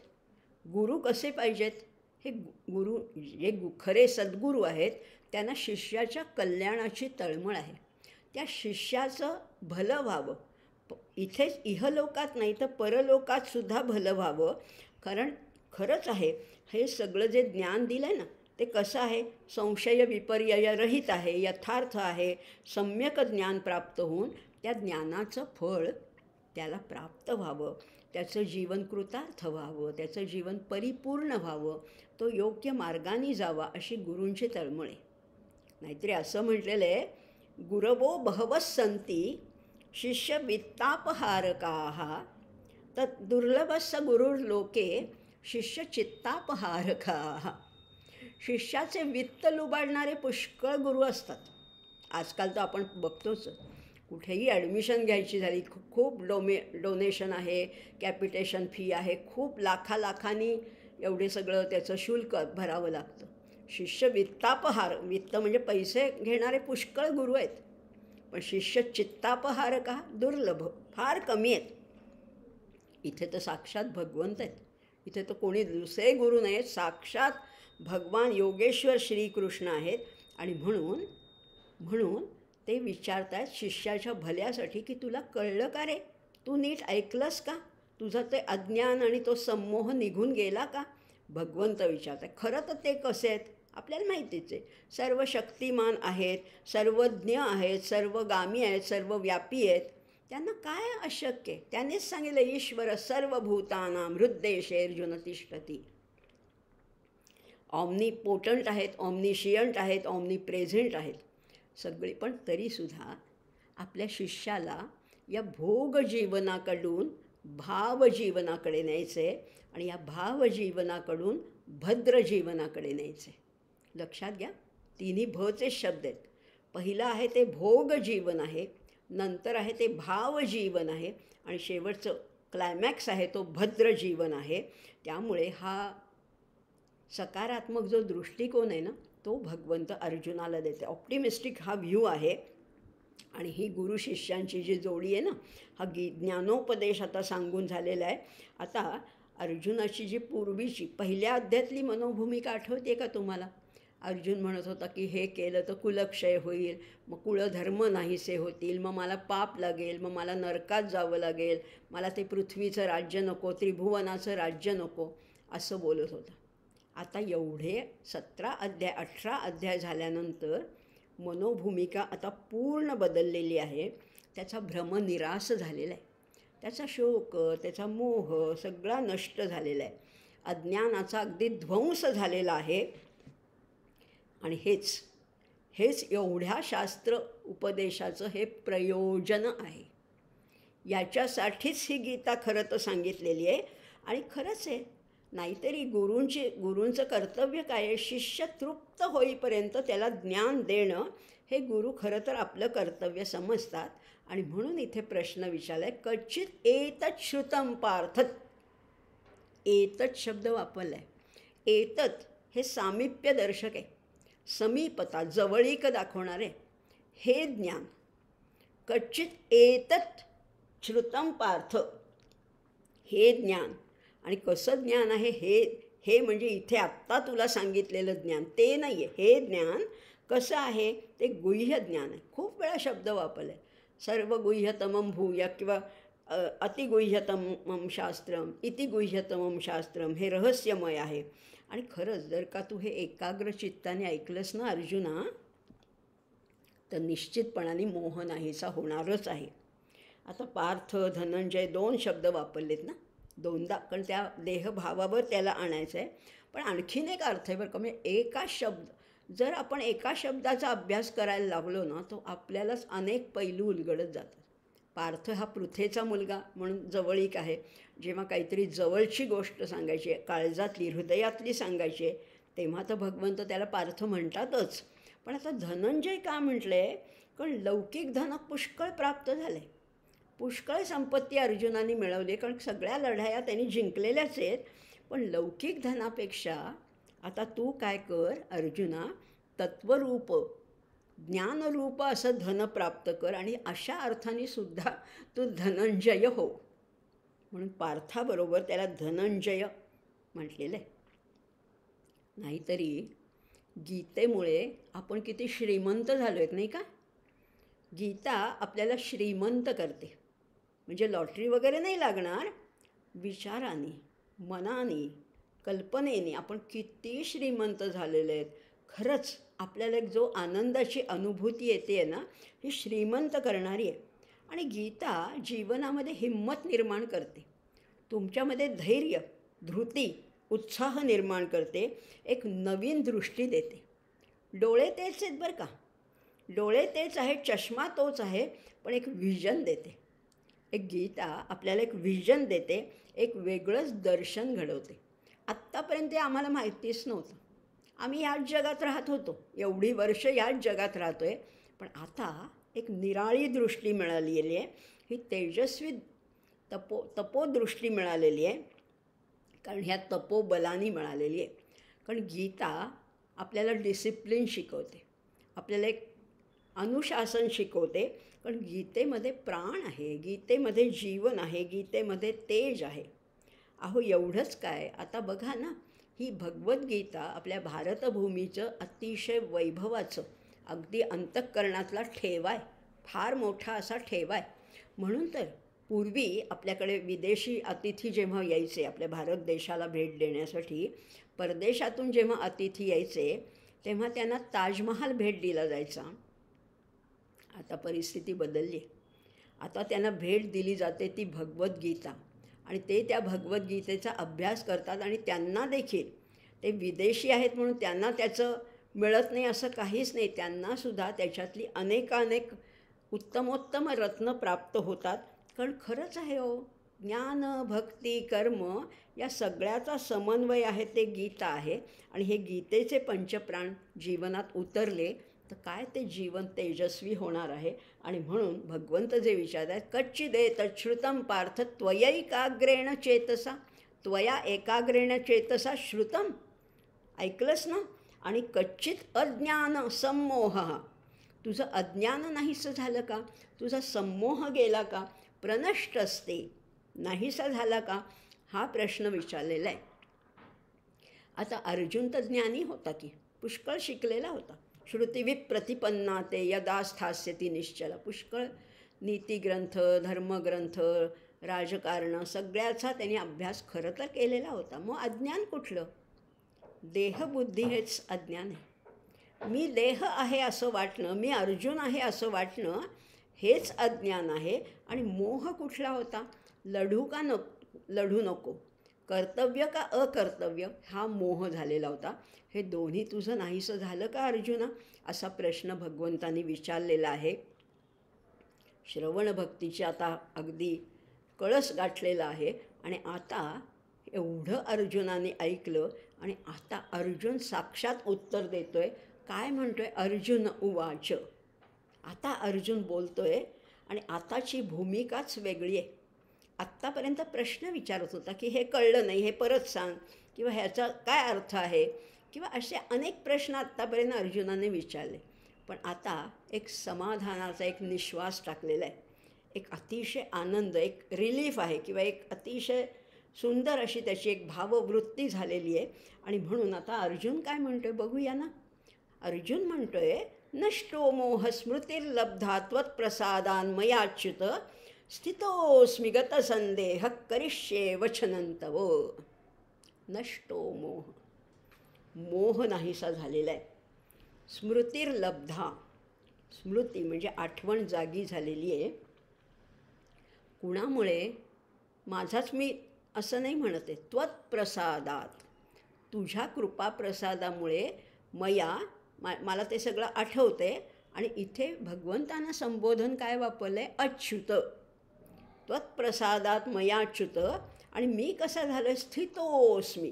गुरु कसे पाहिजेत? हे गुरु जे खरे सद्गुरू आहेत त्यांना शिष्याच्या कल्याणाची तळमळ आहे. त्या शिष्याचं भलं व्हावं, इथेच इहलोकात नाही तर परलोकात सुद्धा भलं व्हावं. कारण खरंच आहे, हे सगळं जे ज्ञान दिलं आहे ना, ते कसं आहे, संशय विपर्यय रहित आहे, यथार्थ आहे. सम्यक ज्ञान प्राप्त होऊन त्या ज्ञानाचं फळ त्याला प्राप्त व्हावं, त्याचं जीवन कृतार्थ व्हावं, त्याचं जीवन परिपूर्ण व्हावं, तो योग्य मार्गाने जावा, अशी गुरूंची तळमळ आहे. नाहीतरी असं म्हटलेलं आहे, गुरवो बहवस् सन्ति शिष्य वित्तापहारकाः तत् दुर्लभस्स गुरुर्लोके शिष्य चित्तापहारकाः. शिष्याचे वित्त लुबाडणारे पुष्कळ गुरु असतात. आजकाल तर आपण बघतोच, कुठेही ॲडमिशन घ्यायची झाली, खूप डोनेशन आहे, कॅपिटेशन फी आहे, खूप लाखांनी एवढे सगळं त्याचं शुल्क भरावं लागतं. शिष्य वित्तापहार, वित्त म्हणजे पैसे घेणारे पुष्कळ गुरु आहेत, पण शिष्य चित्तापहारका दुर्लभ, फार कमी आहेत. इथे तर साक्षात भगवंत आहेत. इथे तर कोणी दुसरे गुरु नाहीत, साक्षात भगवान योगेश्वर श्रीकृष्ण आहेत. आणि म्हणून ते विचारत आहेत शिष्याच्या भल्यासाठी की तुला कळलं का रे, तू नीट ऐकलंस का, तुझं ते अज्ञान आणि तो संमोह निघून गेला का. भगवंत विचारत आहे. खरं तर ते कसे आहेत आपल्याला माहितीच आहे. सर्व शक्तिमान आहेत, सर्वज्ञ आहेत, सर्वगामी आहेत, सर्वव्यापी आहेत. त्यांना काय अशक्य आहे. त्यानेच सांगितलं, ईश्वर सर्वभूतानां हृद्देशेर्जुन तिष्ठती. ऑम्निपोटंट आहेत, ऑम्निशियंट आहेत, ऑम्निप्रेझेंट आहेत सगळे. पण तरीसुद्धा आपल्या शिष्याला या भोगजीवनाकडून भावजीवनाकडे न्यायचं आहे आणि या भावजीवनाकडून भद्रजीवनाकडे न्यायचं आहे. लक्षात घ्या, तिन्ही भचे शब्द आहेत. पहिलं आहे ते भोगजीवन आहे, नंतर आहे ते भावजीवन आहे, आणि शेवटचं क्लायमॅक्स आहे तो भद्रजीवन आहे. त्यामुळे हा सकारात्मक जो दृष्टिकोन आहे ना, तो भगवंत अर्जुनाला देते. ऑप्टिमिस्टिक हा व्ह्यू आहे. आणि ही गुरु शिष्यांची जी जोडी आहे ना, हा ज्ञानोपदेश आता सांगून झालेला आहे. आता अर्जुनाची जी पूर्वीची पहिल्या अध्यायातली मनोभूमिका आठवते का तुम्हाला? अर्जुन म्हणत होता की हे केलं तर कुलक्षय होईल, मग कुळधर्म नाहीसे होतील, मग मला पाप लागेल, मग मला नरकात जावं लागेल, मला ते पृथ्वीचं राज्य नको, त्रिभुवनाचं राज्य नको, असं बोलत होता. आता एवढे 17 अध्याय 18 अध्याय झाल्यानंतर मनोभूमिका आता पूर्ण बदललेली आहे. त्याचा भ्रम निराश झालेला आहे, त्याचा शोक, त्याचा मोह सगळा नष्ट झालेला आहे, अज्ञानाचा अगदी ध्वंस झालेला आहे. आणि हेच एवढ्या शास्त्र उपदेशाचं हे प्रयोजन आहे. याच्यासाठीच ही गीता खरं तर सांगितलेली आहे. आणि खरंच आहे, नाहीतरी गुरूंचं कर्तव्य काय आहे? शिष्य तृप्त होईपर्यंत त्याला ज्ञान देणं हे गुरु खरं तर आपलं कर्तव्य समजतात. आणि म्हणून इथे प्रश्न विचारला आहे, कच्चित एतत् श्रुतं पार्थत. एतत् शब्द वापरला आहे. एतत् हे सामिप्य दर्शक आहे, समीपता, जवळीक दाखवणारे हे ज्ञान. कच्चित एतत् श्रुतं पार्थ, हे ज्ञान. आणि कसं ज्ञान आहे हे हे म्हणजे इथे आत्ता तुला सांगितलेलं ज्ञान ते नाही आहे. हे ज्ञान कसं आहे ते गुह्य ज्ञान आहे. खूप वेळा शब्द वापरले, सर्व गुह्यतमं भूय किंवा अतिगुह्यतमं शास्त्रम, इति गुह्यतमं शास्त्रम, हे रहस्यमय आहे. आणि खरंच जर का तू हे एकाग्र चित्ताने ऐकलंस ना अर्जुना, तर निश्चितपणाने मोह नाहीसा होणारच आहे. आता पार्थ, धनंजय 2 शब्द वापरलेत ना, दोनदा, कारण त्या देहभावावर त्याला आणायचं आहे. पण आणखीन एक अर्थ आहे बरं का, म्हणजे जर आपण एका शब्दाचा अभ्यास करायला लागलो ना, तो आपल्यालाच अनेक पैलू उलगडत जातात. पार्थ हा पृथेचा मुलगा म्हणून जवळीक आहे. जेव्हा काहीतरी जवळची गोष्ट सांगायची आहे, काळजातली, हृदयातली सांगायची आहे, तेव्हा तर भगवंत त्याला पार्थ म्हणतातच. पण आता धनंजय का म्हटले, कारण लौकिक धन पुष्कळ प्राप्त झाले, पुष्कळ संपत्ती अर्जुनाने मिळवली, कारण सगळ्या लढाया त्यांनी जिंकलेल्याच आहेत. पण लौकिक धनापेक्षा आता तू काय कर अर्जुना, तत्वरूप ज्ञानरूप असं धन प्राप्त कर आणि अशा अर्थाने सुद्धा तू धनंजय हो. म्हणून पार्थाबरोबर त्याला धनंजय म्हटलेलं आहे. नाहीतरी गीतेमुळे आपण किती श्रीमंत झालो आहेत नाही का. गीता आपल्याला श्रीमंत करते, म्हणजे लॉटरी वगैरे नाही लागणार, विचाराने, मनाने, कल्पनेने आपण किती श्रीमंत झालेले आहेत. खरंच आपल्याला एक जो आनंदाची अनुभूती येते आहे ना, ही श्रीमंत करणारी आहे. आणि गीता जीवनामध्ये हिंमत निर्माण करते, तुमच्यामध्ये धैर्य, धृती, उत्साह निर्माण करते, एक नवीन दृष्टी देते. डोळे तेच आहेत बरं का, डोळे तेच आहेत, चष्मा तोच आहे, पण एक व्हिजन देते. एक गीता आपल्याला एक व्हिजन देते, एक वेगळंच दर्शन घडवते. आत्तापर्यंत ते आम्हाला माहितीच नव्हतं. आम्ही याच जगात राहत होतो, एवढी वर्ष याच जगात राहतो आहे. पण आता एक निराळी दृष्टी मिळालेली आहे, ही तेजस्वी तपोदृष्टी मिळालेली आहे, कारण ह्या तपोबलानी मिळालेली आहे. कारण गीता आपल्याला डिसिप्लिन शिकवते, आपल्याला एक अनुशासन शिकवते. कारण गीतेमध्ये प्राण आहे, गीतेमध्ये जीवन आहे, गीतेमध्ये तेज आहे. अहो एवढंच काय, आता बघा ना, ही भगवद्गीता आपल्या भारतभूमीचं अतिशय वैभवाचं अगदी अंतःकरणातला ठेवा आहे, फार मोठा असा ठेवा आहे. म्हणून तर पूर्वी आपल्याकडे विदेशी अतिथी जेव्हा यायचे आपल्या भारत देशाला भेट देण्यासाठी, परदेशातून जेव्हा अतिथी यायचे तेव्हा त्यांना ताजमहाल भेट दिला जायचा. आता परिस्थिती बदलली, आता त्यांना भेट दिली जाते ती भगवद्गीता, आणि ते त्या भगवद्गीतेचा अभ्यास करतात. आणि त्यांना देखील, ते विदेशी आहेत म्हणून त्यांना त्याचं मिळत नाही असं काहीच नाही, त्यांनासुद्धा त्याच्यातली अनेकानेक उत्तमोत्तम रत्न प्राप्त होतात. कारण खरंच आहे हो, ज्ञान, भक्ती, कर्म या सगळ्याचा समन्वय आहे ते गीता आहे. आणि हे गीतेचे पंचप्राण जीवनात उतरले तर काय ते जीवन तेजस्वी होणार आहे. आणि म्हणून भगवंत जे विचारतात, कच्चिदे तच्छ्रुतं पार्थ त्वयैकाग्रेण चेतसा, त्वया एकाग्रेण चेतसा श्रुतं, ऐकलंस ना. आणि कच्चित अज्ञान संमोह, तुझं अज्ञान नाहीसं झालं का, तुझा संमोह गेला का, प्रनष्ट असते नाहीसा झाला का, हा प्रश्न विचारलेला आहे. आता अर्जुन तर ज्ञानी होता की, पुष्कळ शिकलेला होता. श्रुतिवित प्रतिपन्ना ते यदा स्थास्यती निश्चला, पुष्कळ नीतिग्रंथ, धर्मग्रंथ, राजकारण सगळ्याचा त्यांनी अभ्यास खरं तर केलेला होता. मग अज्ञान कुठलं, देहबुद्धी हेच अज्ञान आहे. मी देह आहे असं वाटणं, मी अर्जुन आहे असं वाटणं, हेच अज्ञान आहे. आणि मोह कुठला होता, लढू नको, कर्तव्य का अकर्तव्य, हा मोह झालेला होता. हे दोन्ही तुझं नाहीसं झालं का अर्जुना, असा प्रश्न भगवंतांनी विचारलेला आहे. श्रवण भक्तीचे आता अगदी कळस गाठलेला आहे. आणि आता एवढं अर्जुनाने ऐकलं आणि आता अर्जुन साक्षात उत्तर देतोय. काय म्हणतोय, अर्जुन उवाच, आता अर्जुन बोलतोय. आणि आताची भूमिकाच वेगळी आहे. आत्तापर्यंत प्रश्न विचारत होता की हे कळलं नाही, हे परत सांग, किंवा ह्याचा काय अर्थ आहे, किंवा असे अनेक प्रश्न आत्तापर्यंत अर्जुनाने विचारले. पण आता एक समाधानाचा एक निश्वास टाकलेला आहे, एक अतिशय आनंद, एक रिलीफ आहे, किंवा एक अतिशय सुंदर अशी त्याची एक भाववृत्ती झालेली आहे. आणि म्हणून आता अर्जुन काय म्हणतोय बघूया ना. अर्जुन म्हणतोय, नष्टो मोह स्मृतिर्लब्धा त्वत्प्रसादान् मयाच्युत स्थितोऽस्मि गतसंदेह करिष्ये वचनं तव. नष्टो मोह, मोह नाहीसा झालेला आहे. स्मृतिर्लब्धा, स्मृती म्हणजे आठवण जागी झालेली आहे. कुणामुळे? माझाच मी असं नाही म्हणत आहे. त्वत्प्रसादात, तुझ्या कृपाप्रसादामुळे मला ते सगळं आठवते. आणि इथे भगवंतांना संबोधन काय वापरलं आहे? अच्युत. त्वत्प्रसादात मयाच्युत. आणि मी कसा झालो आहे? स्थितोस्मी,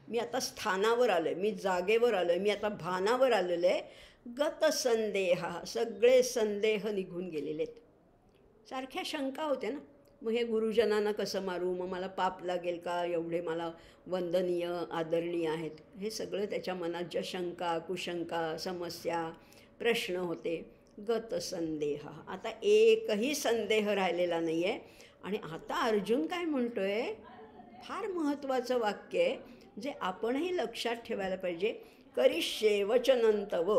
मी आता स्थानावर आलो आहे, मी जागेवर आलो आहे, मी आता भानावर आलेलो आहे. गतसंदेह, सगळे संदेह निघून गेलेले आहेत. सारख्या शंका होत्या ना, मग हे गुरुजनांना कसं मारू, मग मला पाप लागेल का, एवढे मला वंदनीय आदरणीय आहेत, हे सगळं त्याच्या मनात ज्या शंका, कुशंका, समस्या, प्रश्न होते. गतसंदेह, आता एकही संदेह राहिलेला नाही आहे. आणि आता अर्जुन काय म्हणतोय? फार महत्त्वाचं वाक्य आहे, जे आपणही लक्षात ठेवायला पाहिजे. करिष्ये वचनं तव,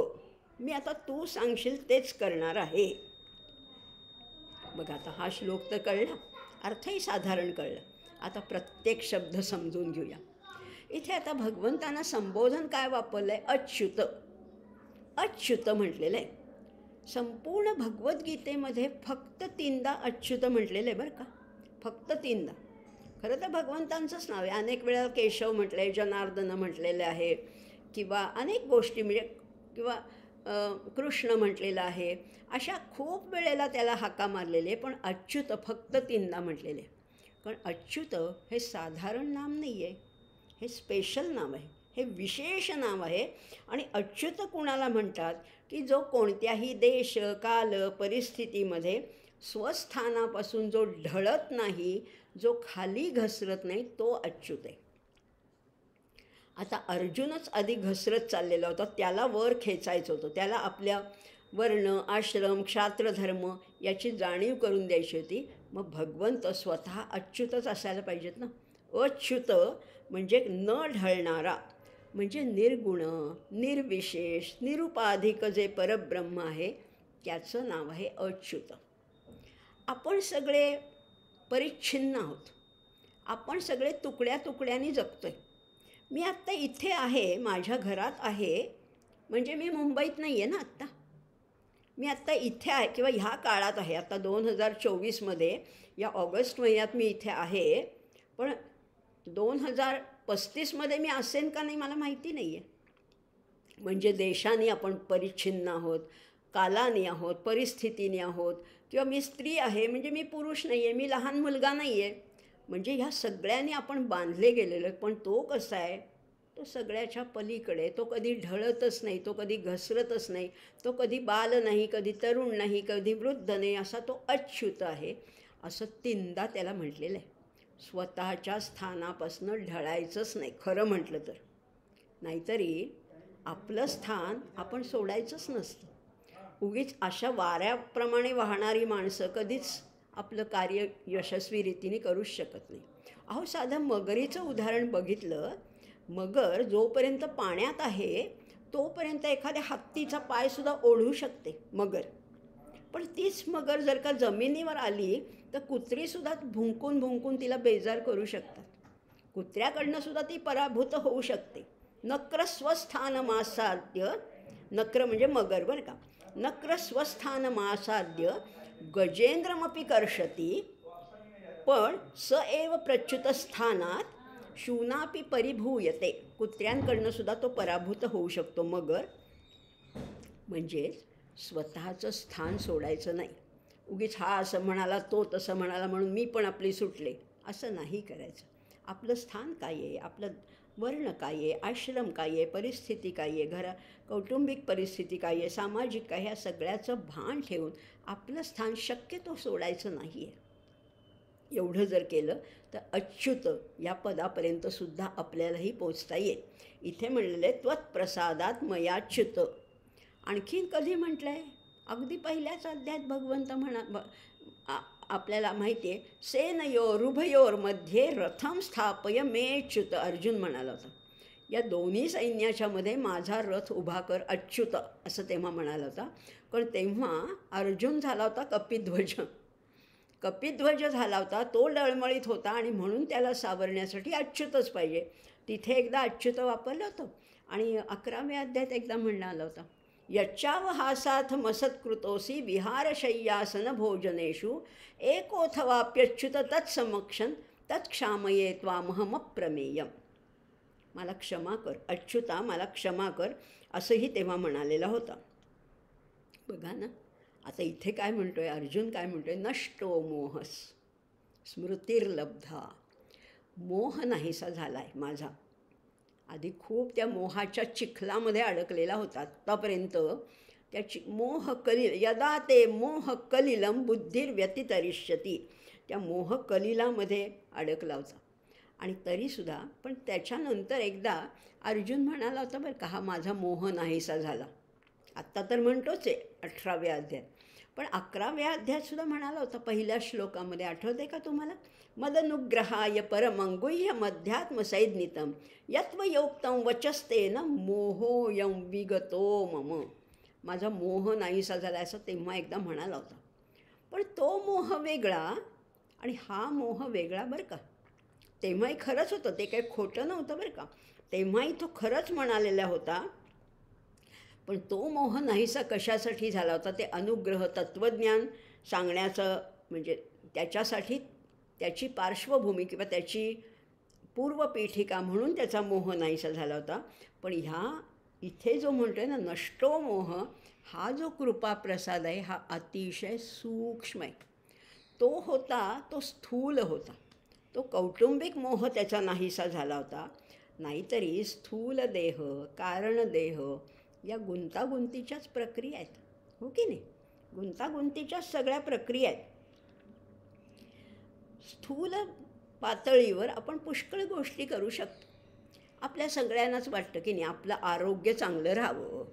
मी आता तू सांगशील तेच करणार आहे. बघा, आता हा श्लोक तर कळला, अर्थही साधारण कळलं. आता प्रत्येक शब्द समजून घेऊया. इथे आता भगवंतांना संबोधन काय वापरलं आहे? अच्युत. अच्युत म्हटलेलं आहे. संपूर्ण भगवद्गीतेमध्ये फक्त 3दा अच्युत म्हटलेलं आहे बरं का, फक्त 3दा. खरं तर भगवंतांचंच नाव आहे. अनेक वेळा केशव म्हटलं आहे, जनार्दन म्हटलेलं आहे, किंवा अनेक गोष्टी म्हणजे किंवा कृष्ण म्हटलेलं आहे. अशा खूप वेळेला त्याला हाका मारलेले आहे. पण अच्युत फक्त 3दा म्हटलेले. पण अच्युत हे साधारण नाम नाही आहे, हे स्पेशल नाव आहे, हे विशेष नाव आहे. आणि अच्युत कुणाला म्हणतात? की जो कोणत्याही देश, काल, परिस्थितीमध्ये स्वस्थानापासून जो ढळत नाही, जो खाली घसरत नाही, तो अच्युत आहे. आता अर्जुनच आधी घसरत चाललेला होता, त्याला वर खेचायचं होतं, त्याला आपल्या वर्ण, आश्रम, क्षात्रधर्म याची जाणीव करून द्यायची होती. मग भगवंत स्वतः अच्युतच असायला पाहिजेत ना. अच्युत म्हणजे न ढळणारा, म्हणजे निर्गुण, निर्विशेष, निरुपाधिक जे परब्रह्म आहे त्याचं नाव आहे अच्युत. आपण सगळे परिच्छिन्न आहोत, आपण सगळे तुकड्या तुकड्यांनी जगतो आहे. मी आत्ता इथे आहे, माझ्या घरात आहे, म्हणजे मी मुंबईत नाही आहे ना आत्ता. मी आत्ता इथे आहे किंवा ह्या काळात आहे. आता 2024मध्ये या ऑगस्ट महिन्यात मी इथे आहे. पण 2035मध्ये मी असेन का नाही मला माहिती नाही आहे. म्हणजे देशाने आपण परिच्छिन्न आहोत, कालाने आहोत, परिस्थितीने आहोत. किंवा मी स्त्री आहे म्हणजे मी पुरुष नाही आहे, मी लहान मुलगा नाही आहे. म्हणजे ह्या सगळ्यांनी आपण बांधले गेलेलो आहे. पण तो कसा आहे? तो सगळ्याच्या पलीकडे. तो कधी ढळतच नाही, तो कधी घसरतच नाही, तो कधी बाल नाही, कधी तरुण नाही, कधी वृद्ध नाही, असा तो अच्युत आहे. असं 3दा त्याला म्हटलेलं आहे. स्वतःच्या स्थानापासून ढळायचंच नाही खरं म्हटलं तर. नाहीतरी आपलं स्थान आपण सोडायचंच नसतं. उगीच अशा वाऱ्याप्रमाणे वाहणारी माणसं कधीच आपलं कार्य यशस्वी रीतीने करूच शकत नाही. अहो, साधं मगरीचं उदाहरण बघितलं, मगर जोपर्यंत पाण्यात आहे तोपर्यंत एखाद्या हत्तीचा पायसुद्धा ओढू शकते मगर. पण तीच मगर जर का जमिनीवर आली तर कुत्रीसुद्धा भुंकून भुंकून तिला बेजार करू शकतात. कुत्र्याकडनं सुद्धा ती पराभूत होऊ शकते. नक्र स्वस्थानमासाद्य, नक्र म्हणजे मगर बरं का, नक्र स्वस्थानमासाद्य गजेंद्रमपि कर्षती, पण स एव प्रच्युत स्थानात शूनापि परिभूयते. कुत्र्यांकडनं सुद्धा तो पराभूत होऊ शकतो मगर. म्हणजेच स्वतःचं स्थान सोडायचं नाही. उगीच हा असं म्हणाला, तो तसं म्हणाला म्हणून मी पण आपली सुटले, असं नाही करायचं. आपलं स्थान काय आहे, आपलं वर्ण काय आहे, आश्रम काय आहे, परिस्थिती काय आहे, कौटुंबिक परिस्थिती काय आहे, सामाजिक काय, ह्या सगळ्याचं भान ठेवून आपलं स्थान शक्यतो सोडायचं नाही आहे. एवढं जर केलं तर अच्युत या पदापर्यंत सुद्धा आपल्यालाही पोचता येईल. इथे म्हणलेलं आहे त्वत्प्रसादात मयाच्युत. आणखीन कधी म्हटलं आहे? अगदी पहिल्याच अध्यायात भगवंत आपल्याला माहिती आहे, सेनयोरुभयोर्मध्ये रथम स्थापय मेच्युत, अर्जुन म्हणाला होता. या दोन्ही सैन्याच्या मध्ये माझा रथ उभा कर अच्युत, असं तेव्हा म्हणाला होता. पण तेव्हा अर्जुन झाला होता कपिध्वज. कपिध्वज झाला होता, तो डळमळीत होता आणि म्हणून त्याला सावरण्यासाठी अच्युतच पाहिजे. तिथे एकदा अच्युत वापरलं होतं आणि 11व्या अध्यायात एकदा म्हणणं आलं होतं, यच्चावहासाथ मसत्कृतोसी विहारशय्यासन भोजनेषु एकोऽथवाप्यच्युत तत्समक्षं तत्क्षामये त्वामहमप्रमेयम्. मला क्षमा कर अच्युता, मला क्षमा कर, असंही तेव्हा म्हणालेला होता. बघा ना, आता इथे काय म्हणतोय अर्जुन, काय म्हणतोय, नष्टो मोहस स्मृतिर्लब्धा. मोह नाहीसा झाला आहे माझा. आधी खूप त्या मोहाच्या चिखलामध्ये अडकलेला होता आत्तापर्यंत. त्याची मोहकलिल यदा ते मोहकलिलम बुद्धिर्व्यतितरिष्यती, त्या मोहकलिलामध्ये अडकला होता. आणि तरीसुद्धा पण त्याच्यानंतर एकदा अर्जुन म्हणाला होता बरं का, हा माझा मोह नाहीसा झाला. आत्ता तर म्हणतोच आहे 18व्या अध्यायात, पण 11व्या अध्यायातसुद्धा म्हणाला होता पहिल्या श्लोकामध्ये, आठवते का तुम्हाला, मदनुग्रहाय परमंगुह्य मध्यात्मसैज्ञितम यत्वयोक्तं वचस्तेन मोहोयं विगतो मम. माझा मोह नाहीसा झाला असं तेव्हा एकदा म्हणाला होता. पण तो मोह वेगळा आणि हा मोह वेगळा बरं का. तेव्हाही खरंच होतं, ते काही खोटं नव्हतं बरं का. तेव्हाही तो खरंच म्हणालेला होता. पण तो मोह नाहीसा कशासाठी झाला होता, ते अनुग्रह तत्त्वज्ञान सांगण्याचं, म्हणजे त्याच्यासाठी त्याची पार्श्वभूमी किंवा त्याची पूर्वपीठिका म्हणून त्याचा मोह नाहीसा झाला होता. पण ह्या इथे जो म्हणतोय ना नष्टो मोह, हा जो कृपाप्रसाद आहे हा अतिशय सूक्ष्म आहे. तो होता, तो स्थूल होता. तो कौटुंबिक मोह त्याचा नाहीसा झाला होता. नाहीतरी स्थूल देह, कारणदेह या गुंतागुंतीच्याच प्रक्रिया आहेत, हो की नाही. गुंतागुंतीच्याच सगळ्या प्रक्रिया आहेत. स्थूल पातळीवर आपण पुष्कळ गोष्टी करू शकतो. आपल्या सगळ्यांनाच वाटतं की नाही आपलं आरोग्य चांगलं राहावं,